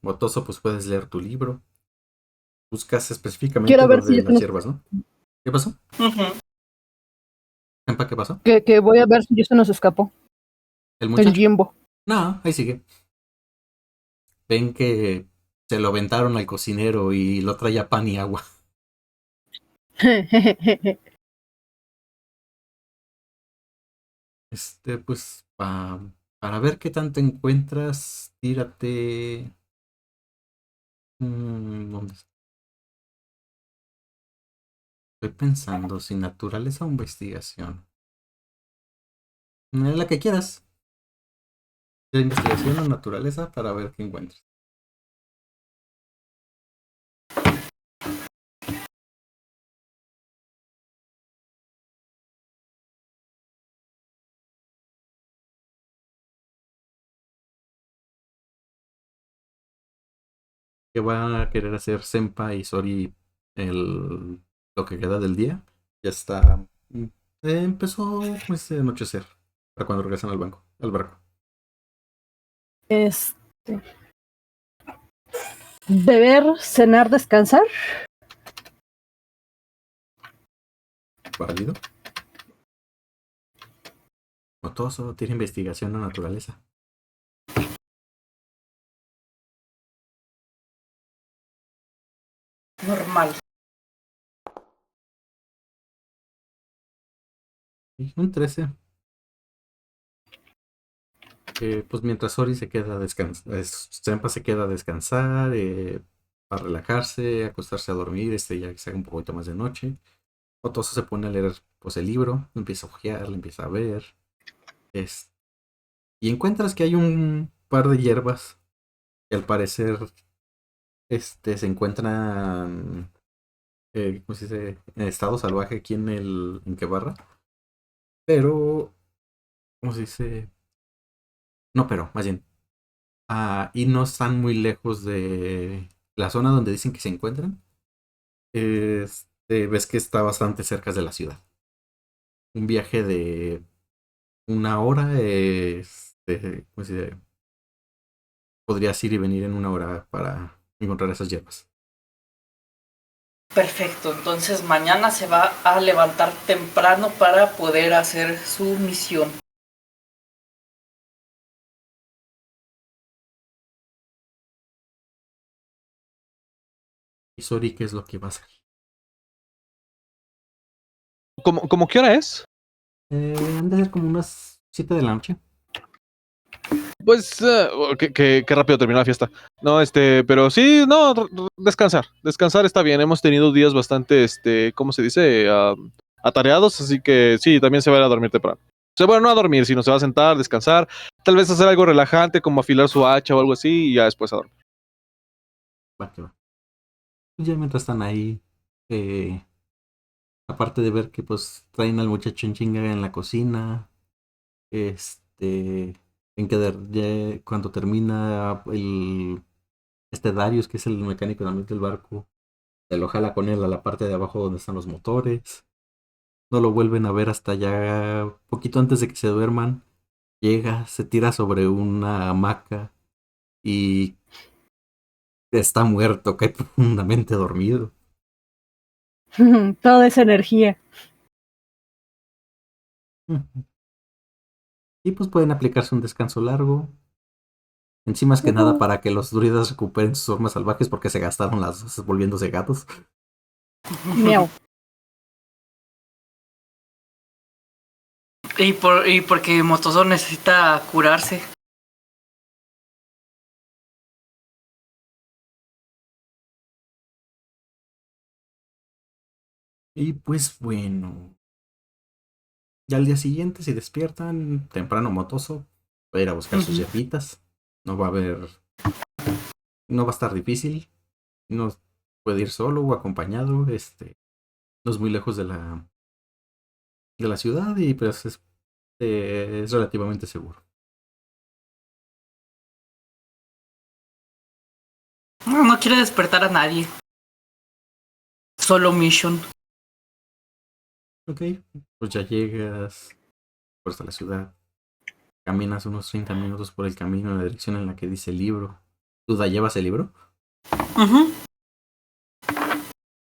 Motoso, pues puedes leer tu libro. Buscas específicamente Quiero lo ver si de ya las se hierbas, ¿no? ¿Qué pasó? Empa, ¿qué pasó? que voy a ver si ya se nos escapó. ¿El El muchacho? Jimbo. No, ahí sigue. Ven que se lo aventaron al cocinero y lo traía pan y agua. Pues, para ver qué tanto encuentras, tírate. ¿Dónde está? Estoy pensando si naturaleza o investigación. La que quieras. De investigación o naturaleza para ver qué encuentras. Que va a querer hacer Senpa y Sori lo que queda del día. Ya está. Empezó pues a anochecer. Para cuando regresan al barco. Beber, cenar, descansar. ¿Válido? Motoso, tiene investigación o naturaleza. Normal. Y un 13. Pues mientras Sori se queda a descansar, Senpa se queda a descansar, a relajarse, a acostarse a dormir, ya que se haga un poquito más de noche. Otoso se pone a leer pues el libro, lo empieza a ojear, lo empieza a ver. es- y encuentras que hay un par de hierbas que al parecer se encuentran, ¿cómo se dice? En estado salvaje aquí en Quebarra. Pero, ¿cómo se dice? No, pero, más bien. Y no están muy lejos de la zona donde dicen que se encuentran. Ves que está bastante cerca de la ciudad. Un viaje de una hora, ¿cómo se dice? Podrías ir y venir en una hora para encontrar esas hierbas. Perfecto, entonces mañana se va a levantar temprano para poder hacer su misión. ¿Y Sori qué es lo que va a hacer? ¿Cómo qué hora es? Han de ser como unas 7 de la noche. Pues, qué rápido terminó la fiesta. No, pero sí, no, descansar. Descansar está bien. Hemos tenido días bastante, ¿cómo se dice? Atareados, así que sí, también se va a ir a dormir temprano. O sea, bueno, no a dormir, sino se va a sentar, descansar, tal vez hacer algo relajante como afilar su hacha o algo así y ya después a dormir. Va que va. Pues ya mientras están ahí, eh, aparte de ver que pues traen al muchacho en chinga en la cocina, en que cuando termina Darius, que es el mecánico también del barco, se lo jala con él a la parte de abajo donde están los motores. No lo vuelven a ver hasta ya poquito antes de que se duerman. Llega, se tira sobre una hamaca y está muerto, cae profundamente dormido. Toda esa energía. Y pues pueden aplicarse un descanso largo. Encima es que nada para que los druidas recuperen sus formas salvajes porque se gastaron las dos volviéndose gatos. Miau. Y porque Motoso necesita curarse. Y pues bueno, ya al día siguiente si despiertan temprano Motoso, va a ir a buscar sus hierbitas. No va a haber, no va a estar difícil. No puede ir solo o acompañado. No es muy lejos de la ciudad y pues es relativamente seguro. No quiere despertar a nadie. Solo Mission. Ok, pues ya llegas hasta la ciudad. Caminas unos 30 minutos por el camino en la dirección en la que dice el libro. ¿Duda llevas el libro?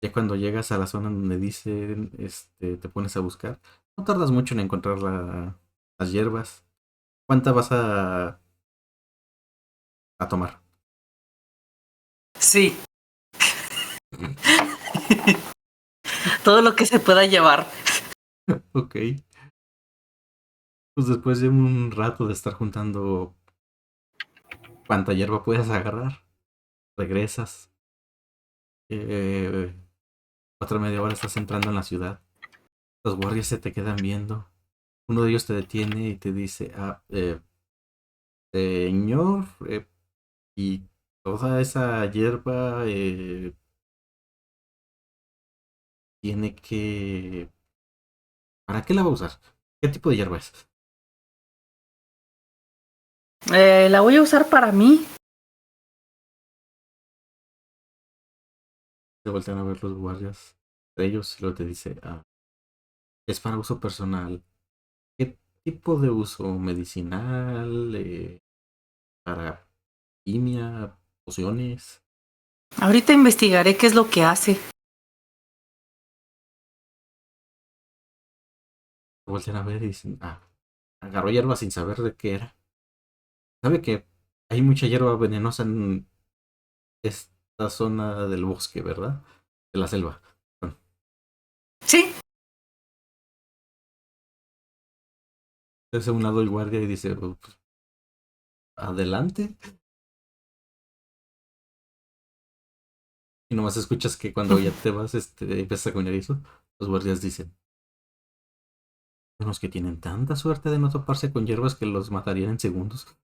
Ya cuando llegas a la zona donde dice, te pones a buscar. No tardas mucho en encontrar las hierbas. ¿Cuántas vas a tomar? Sí, todo lo que se pueda llevar. Ok. Pues después de un rato de estar juntando cuánta hierba puedes agarrar, regresas. Eh, Otra media hora estás entrando en la ciudad. Los guardias se te quedan viendo. Uno de ellos te detiene y te dice, señor, y toda esa hierba tiene que... ¿Para qué la va a usar? ¿Qué tipo de hierba es? La voy a usar para mí. Se voltean a ver los guardias. Ellos y luego te dice, es para uso personal. ¿Qué tipo de uso? ¿Medicinal? ¿Para quimia? ¿Pociones? Ahorita investigaré qué es lo que hace. Se voltean a ver y dicen, agarró hierba sin saber de qué era. ¿Sabe que hay mucha hierba venenosa en esta zona del bosque, verdad? De la selva. Bueno, Sí. hace un lado el guardia y dice, pues, adelante. Y nomás escuchas que cuando ya te vas, empiezas a caminar y eso. Los guardias dicen: unos que tienen tanta suerte de no toparse con hierbas que los matarían en segundos.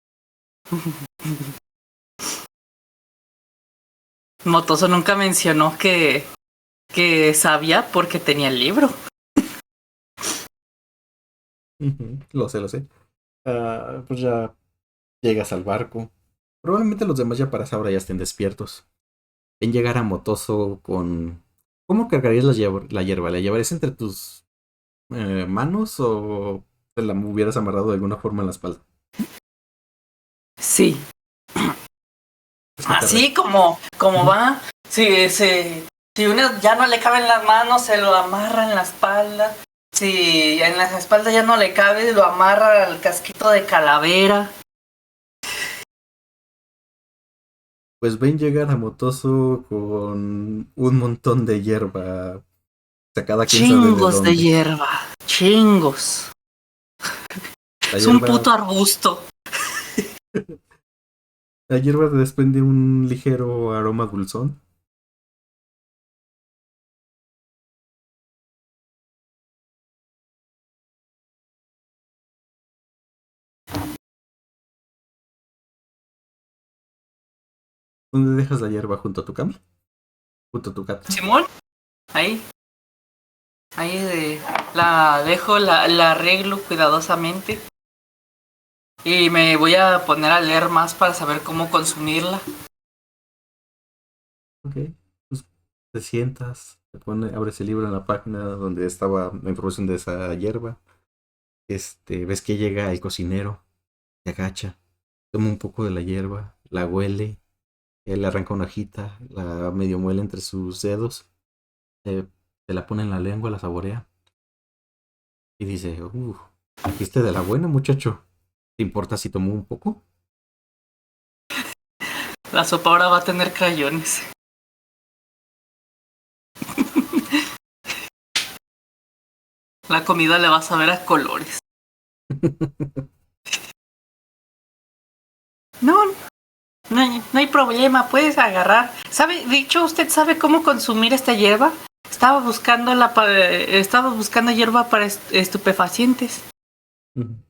Motoso nunca mencionó que sabía porque tenía el libro. Lo sé, lo sé. Pues ya llegas al barco. Probablemente los demás ya para esa hora ya estén despiertos. Ven llegar a Motoso con... ¿Cómo cargarías la hierba? ¿La llevarías entre tus manos o te la hubieras amarrado de alguna forma en la espalda? Sí, Es que así como va. Si uno ya no le cabe en las manos, se lo amarra en la espalda. Si en la espalda ya no le cabe, lo amarra al casquito de calavera. Pues ven llegar a Motoso con un montón de hierba sacada quién sabe de Chingos de dónde. hierba. Chingos. La Es un hierba, puto arbusto. la hierba desprende un ligero aroma dulzón. ¿Dónde dejas la hierba? ¿Junto a tu cama? ¿Junto a tu gato? Simón, ahí. La dejo, la arreglo cuidadosamente. Y me voy a poner a leer más para saber cómo consumirla. Ok. Pues te sientas, abres el libro en la página donde estaba la información de esa hierba. Ves que llega el cocinero, se agacha, toma un poco de la hierba, la huele, él le arranca una hojita, la medio muele entre sus dedos, se la pone en la lengua, la saborea y dice: ¿trajiste de la buena, muchacho? ¿Te importa si tomo un poco? La sopa ahora va a tener crayones. La comida le va a saber a colores. No, no hay problema, puedes agarrar. ¿Sabe? De hecho, ¿usted sabe cómo consumir esta hierba? Estaba buscando hierba para estupefacientes.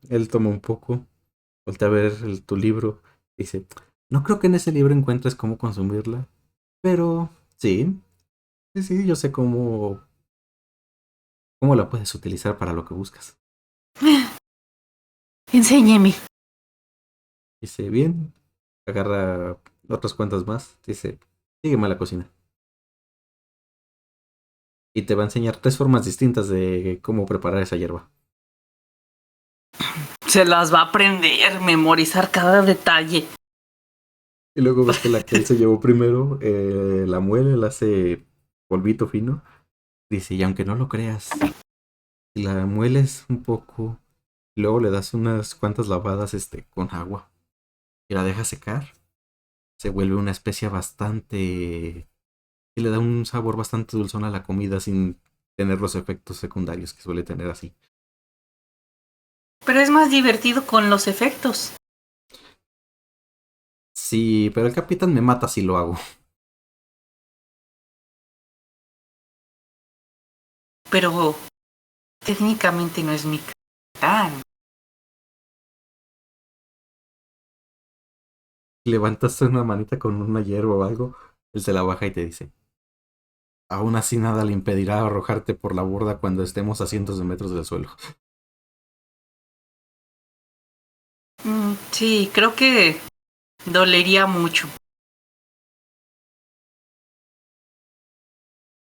Él toma un poco, voltea a ver tu libro, dice: no creo que en ese libro encuentres cómo consumirla, pero sí, sí, yo sé cómo la puedes utilizar para lo que buscas. Enséñeme. Dice: bien, agarra otras cuantas más, dice: sígueme a la cocina. Y te va a enseñar 3 formas distintas de cómo preparar esa hierba. Se las va a aprender, memorizar cada detalle. Y luego ves que la que él se llevó primero, la muele, la hace polvito fino. Dice: y aunque no lo creas, si la mueles un poco, y luego le das unas cuantas lavadas con agua y la dejas secar, se vuelve una especia bastante... y le da un sabor bastante dulzón a la comida sin tener los efectos secundarios que suele tener así. Pero es más divertido con los efectos. Sí, pero el capitán me mata si lo hago. Pero técnicamente no es mi capitán. Levantas una manita con una hierba o algo, él se la baja y te dice: aún así nada le impedirá arrojarte por la borda cuando estemos a cientos de metros del suelo. Sí, creo que dolería mucho.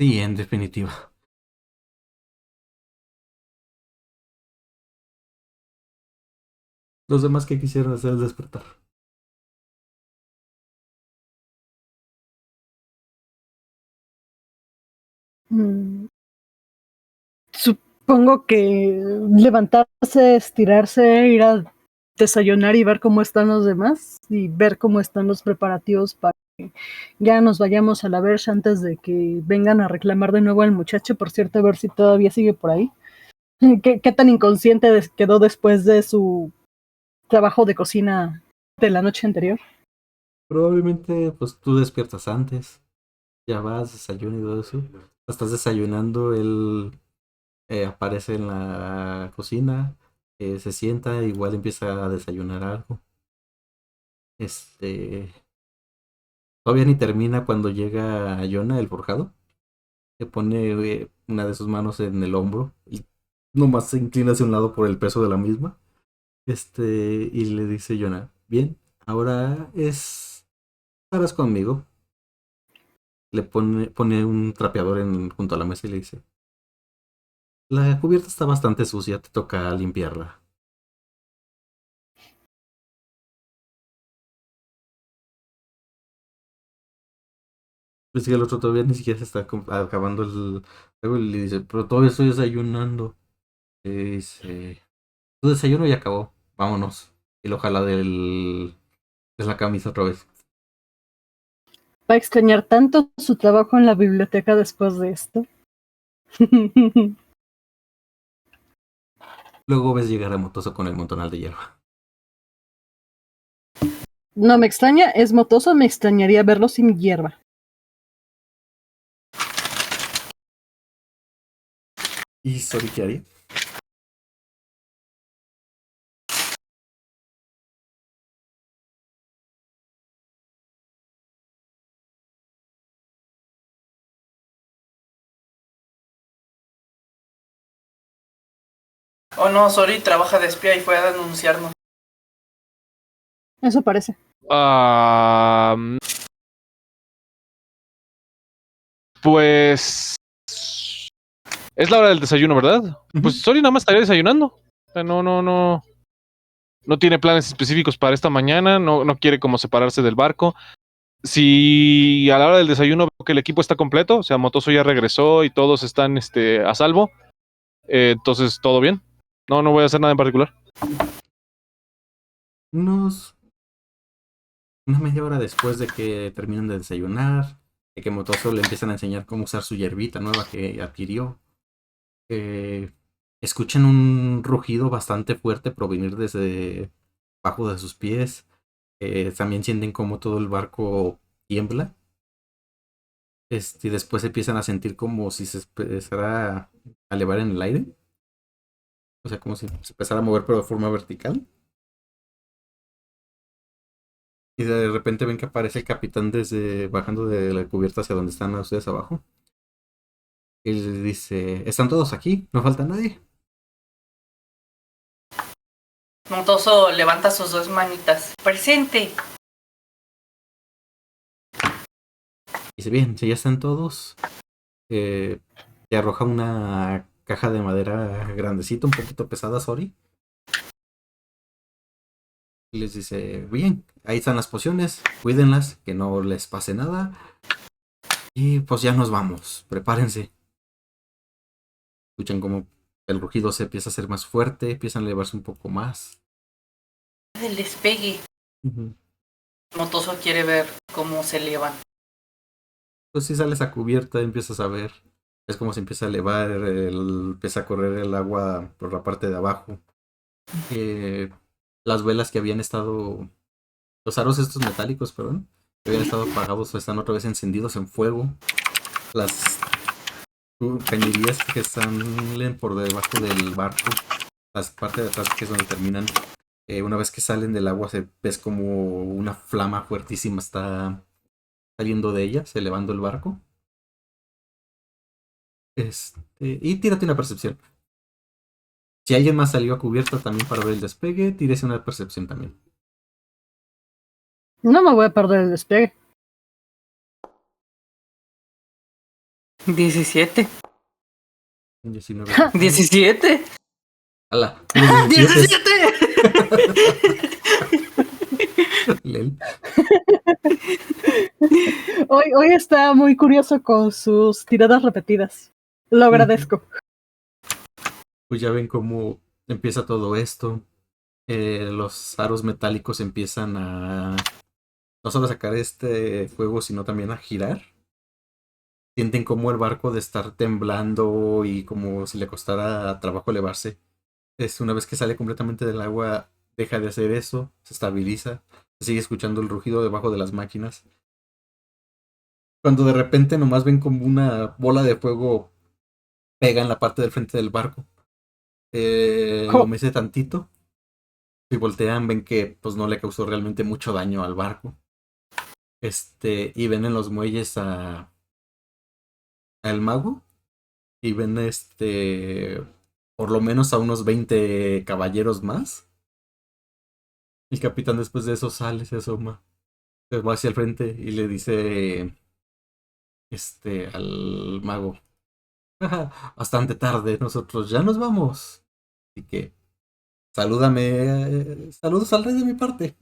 Sí, en definitiva. Los demás que quisieron hacer es despertar. Mm, Supongo que levantarse, estirarse, ir a desayunar y ver cómo están los demás y ver cómo están los preparativos para que ya nos vayamos a la verja antes de que vengan a reclamar de nuevo al muchacho. Por cierto, a ver si todavía sigue por ahí. ¿Qué tan inconsciente quedó después de su trabajo de cocina de la noche anterior? Probablemente pues tú despiertas antes, ya vas, desayuno y todo eso. Estás desayunando, él aparece en la cocina, se sienta, igual empieza a desayunar algo. Este, todavía ni termina cuando llega Yona, el forjado. Le pone una de sus manos en el hombro y nomás se inclina hacia un lado por el peso de la misma. Y le dice Yona, bien, ahora estarás conmigo. Le pone un trapeador junto a la mesa y le dice, la cubierta está bastante sucia, te toca limpiarla. Pues que el otro todavía ni siquiera se está acabando el juego y le dice, pero todavía estoy desayunando. Le dice, tu desayuno ya acabó, vámonos. Y lo jala de la camisa otra vez. Va a extrañar tanto su trabajo en la biblioteca después de esto. Luego ves llegar a Motoso con el montonal de hierba. No me extraña, es motoso, me extrañaría verlo sin hierba. ¿Y Sori qué haría? Oh no, Sori trabaja de espía y fue a denunciarnos. Eso parece. Pues es la hora del desayuno, ¿verdad? Pues Sori nada más estaría desayunando. O sea, no tiene planes específicos para esta mañana, no quiere como separarse del barco. Si a la hora del desayuno veo que el equipo está completo, o sea, Motoso ya regresó y todos están a salvo, entonces todo bien. No voy a hacer nada en particular. Una media hora después de que terminan de desayunar, de que Motoso le empiezan a enseñar cómo usar su hierbita nueva que adquirió, escuchan un rugido bastante fuerte provenir desde bajo de sus pies. También sienten como todo el barco tiembla. Y después empiezan a sentir como si se empezara a elevar en el aire. O sea, como si se empezara a mover pero de forma vertical. Y de repente ven que aparece el capitán bajando de la cubierta hacia donde están ustedes abajo. Y les dice, ¿están todos aquí? ¿No falta nadie? Motoso levanta sus dos manitas. ¡Presente! Dice, bien, si ya están todos, te arroja una caja de madera grandecita, un poquito pesada, sorry. Y les dice, bien, ahí están las pociones, cuídenlas, que no les pase nada. Y pues ya nos vamos, prepárense. Escuchan como el rugido se empieza a hacer más fuerte, empiezan a elevarse un poco más. Del despegue. Ujú. Motoso quiere ver cómo se elevan. Pues si sales a cubierta empiezas a ver. Es como se empieza a elevar, empieza a correr el agua por la parte de abajo. Las velas que habían estado, los aros estos metálicos, perdón, que habían estado apagados están otra vez encendidos en fuego. Las cañerías que salen por debajo del barco, las partes de atrás que es donde terminan, una vez que salen del agua ves como una flama fuertísima está saliendo de ellas, elevando el barco. Y tírate una percepción. Si alguien más salió a cubierta también para ver el despegue, tírese una percepción también. No me voy a perder el despegue. 17. 19. 17. ¡Hala! ¡17! Lel. Hoy está muy curioso con sus tiradas repetidas. Lo agradezco. Pues ya ven cómo empieza todo esto. Los aros metálicos empiezan a no solo a sacar este fuego, sino también a girar. Sienten como el barco de estar temblando y como si le costara trabajo elevarse. Una vez que sale completamente del agua, deja de hacer eso, se estabiliza, se sigue escuchando el rugido debajo de las máquinas. Cuando de repente nomás ven como una bola de fuego pega en la parte del frente del barco. Lo mece tantito. Si voltean, ven que pues no le causó realmente mucho daño al barco. Y ven en los muelles al mago. Y ven por lo menos a unos 20 caballeros más. El capitán después de eso sale, se asoma, se va hacia el frente y le dice al mago: "Ajá, bastante tarde, nosotros ya nos vamos. Así que saludos al rey de mi parte".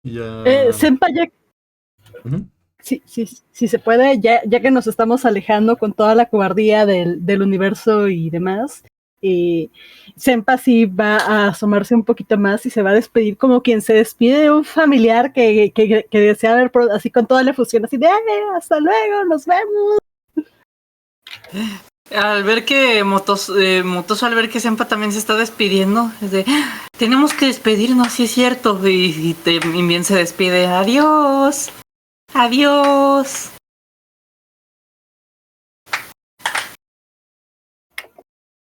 Y ya. Senpai, Ujú. sí se puede, ya que nos estamos alejando con toda la cobardía del universo y demás, Senpa sí va a asomarse un poquito más y se va a despedir como quien se despide de un familiar que desea ver así con toda la efusión, así de hasta luego, nos vemos. Al ver que Motoso, al ver que Senpa también se está despidiendo, es de, tenemos que despedirnos, sí es cierto, y bien se despide, adiós, adiós.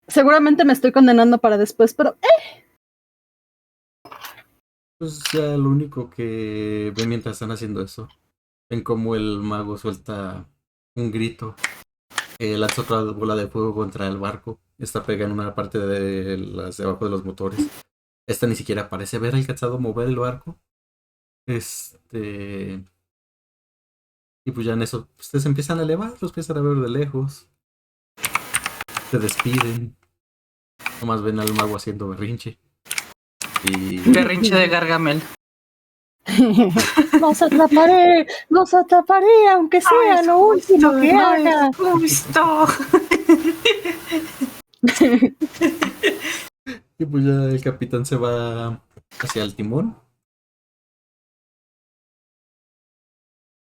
Seguramente me estoy condenando para después, pero Pues ya lo único que ven mientras están haciendo eso, ven como el mago suelta un grito, lanza otra bola de fuego contra el barco. Esta pega en una parte de las de abajo de los motores. Esta ni siquiera parece haber alcanzado a mover el barco. Y pues ya en eso, ustedes empiezan a elevar, los empiezan a ver de lejos. Se despiden. Nomás ven al mago haciendo berrinche. Y Berrinche de Gargamel. los atraparé, aunque sea lo último que haga. Justo. Y pues ya el capitán se va hacia el timón.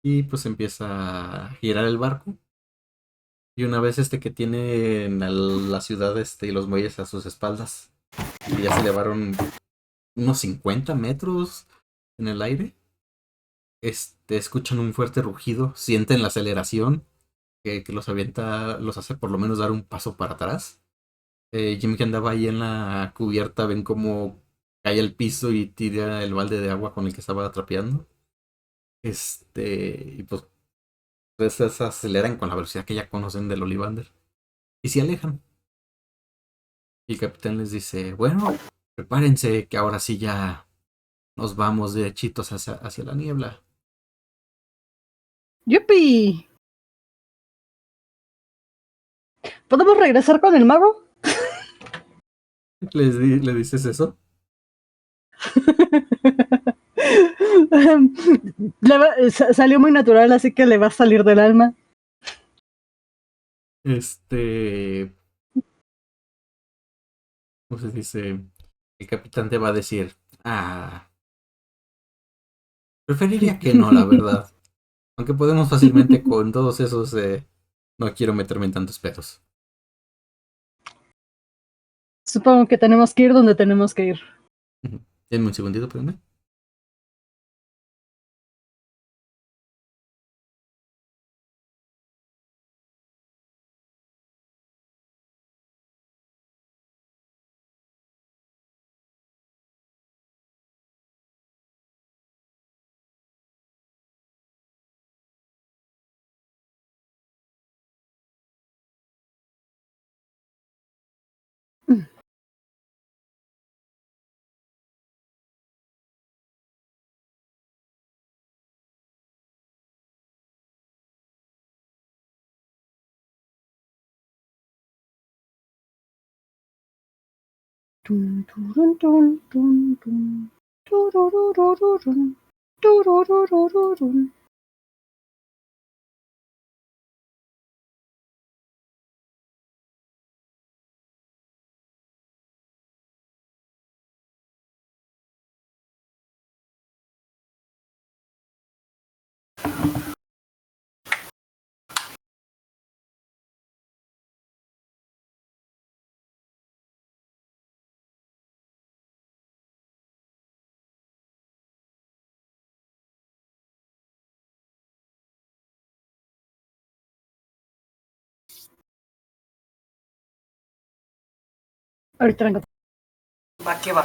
Y pues empieza a girar el barco. Y una vez que tiene en la ciudad y los muelles a sus espaldas. Y ya se elevaron unos 50 metros en el aire. Escuchan un fuerte rugido. Sienten la aceleración que los avienta, los hace por lo menos dar un paso para atrás. Jimmy, que andaba ahí en la cubierta, ven cómo cae al piso y tira el balde de agua con el que estaba trapeando. Y pues se aceleran con la velocidad que ya conocen del Ollivander. Y se alejan. Y el capitán les dice: bueno, prepárense que ahora sí ya nos vamos derechitos hacia la niebla. ¡Yupi! ¿Podemos regresar con el mago? ¿Le dices eso? Salió muy natural, así que le va a salir del alma. ¿Cómo se dice? El capitán te va a decir: preferiría que no, la verdad. Aunque podemos fácilmente con todos esos, no quiero meterme en tantos pedos. Supongo que tenemos que ir donde tenemos que ir. Denme un segundito, perdón. Tun, turun, tun, tun, tun. Turururururun. Turururururun. Ahorita vengo. Va que va.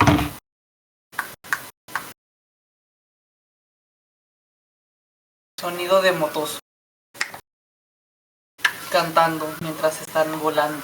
Sonido de motos cantando mientras están volando.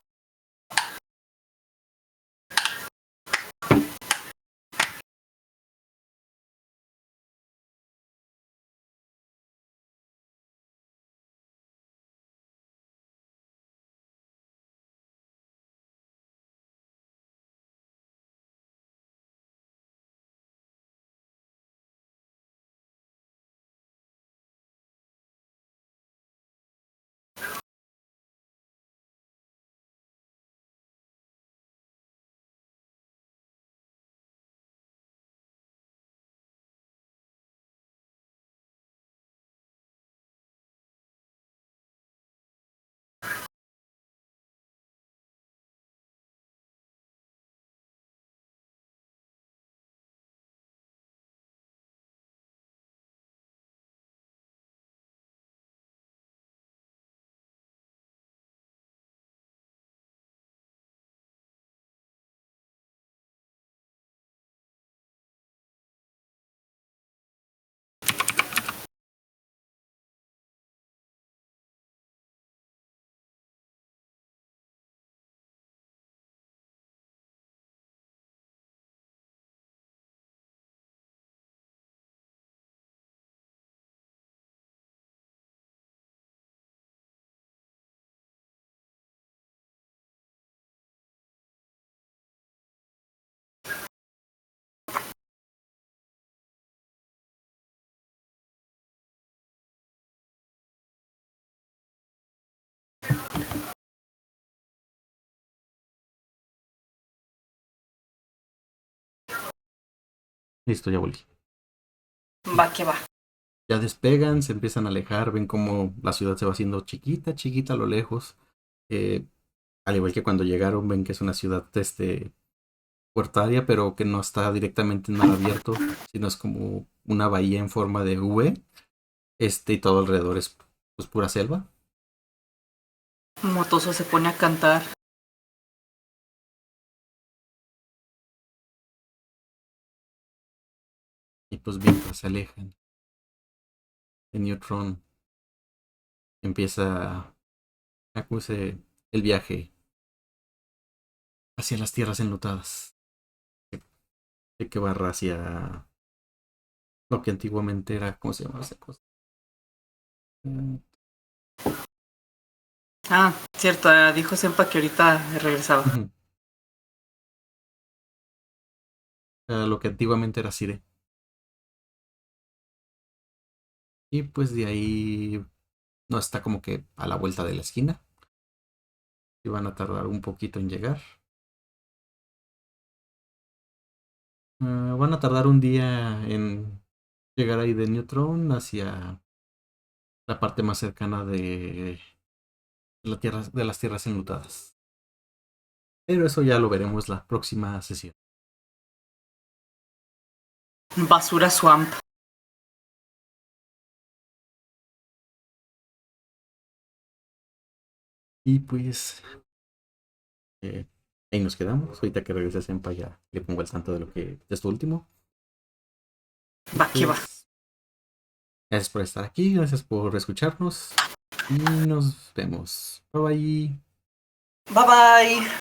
Listo, ya volví. Va que va. Ya despegan, se empiezan a alejar, ven como la ciudad se va haciendo chiquita, chiquita a lo lejos. Al igual que cuando llegaron, ven que es una ciudad puertaria, pero que no está directamente en mar abierto, sino es como una bahía en forma de V. Y todo alrededor es pues pura selva. Motoso se pone a cantar. Y pues mientras se alejan, el Neutron empieza a el viaje hacia las tierras enlutadas. De que barra hacia lo que antiguamente era, ¿cómo se llama esa cosa? Ah, cierto, dijo Senpa que ahorita regresaba. Ujú. Lo que antiguamente era Sire. Y pues de ahí no está como que a la vuelta de la esquina. Y van a tardar un poquito en llegar. Van a tardar un día en llegar ahí de Neutron hacia la parte más cercana de las tierras enlutadas. Pero eso ya lo veremos la próxima sesión. Basura Swamp. Y pues ahí nos quedamos. Ahorita que regrese Senpa ya le pongo al tanto de lo que de esto último. Va que va. Pues, gracias por estar aquí, gracias por escucharnos y nos vemos. Bye bye. Bye bye.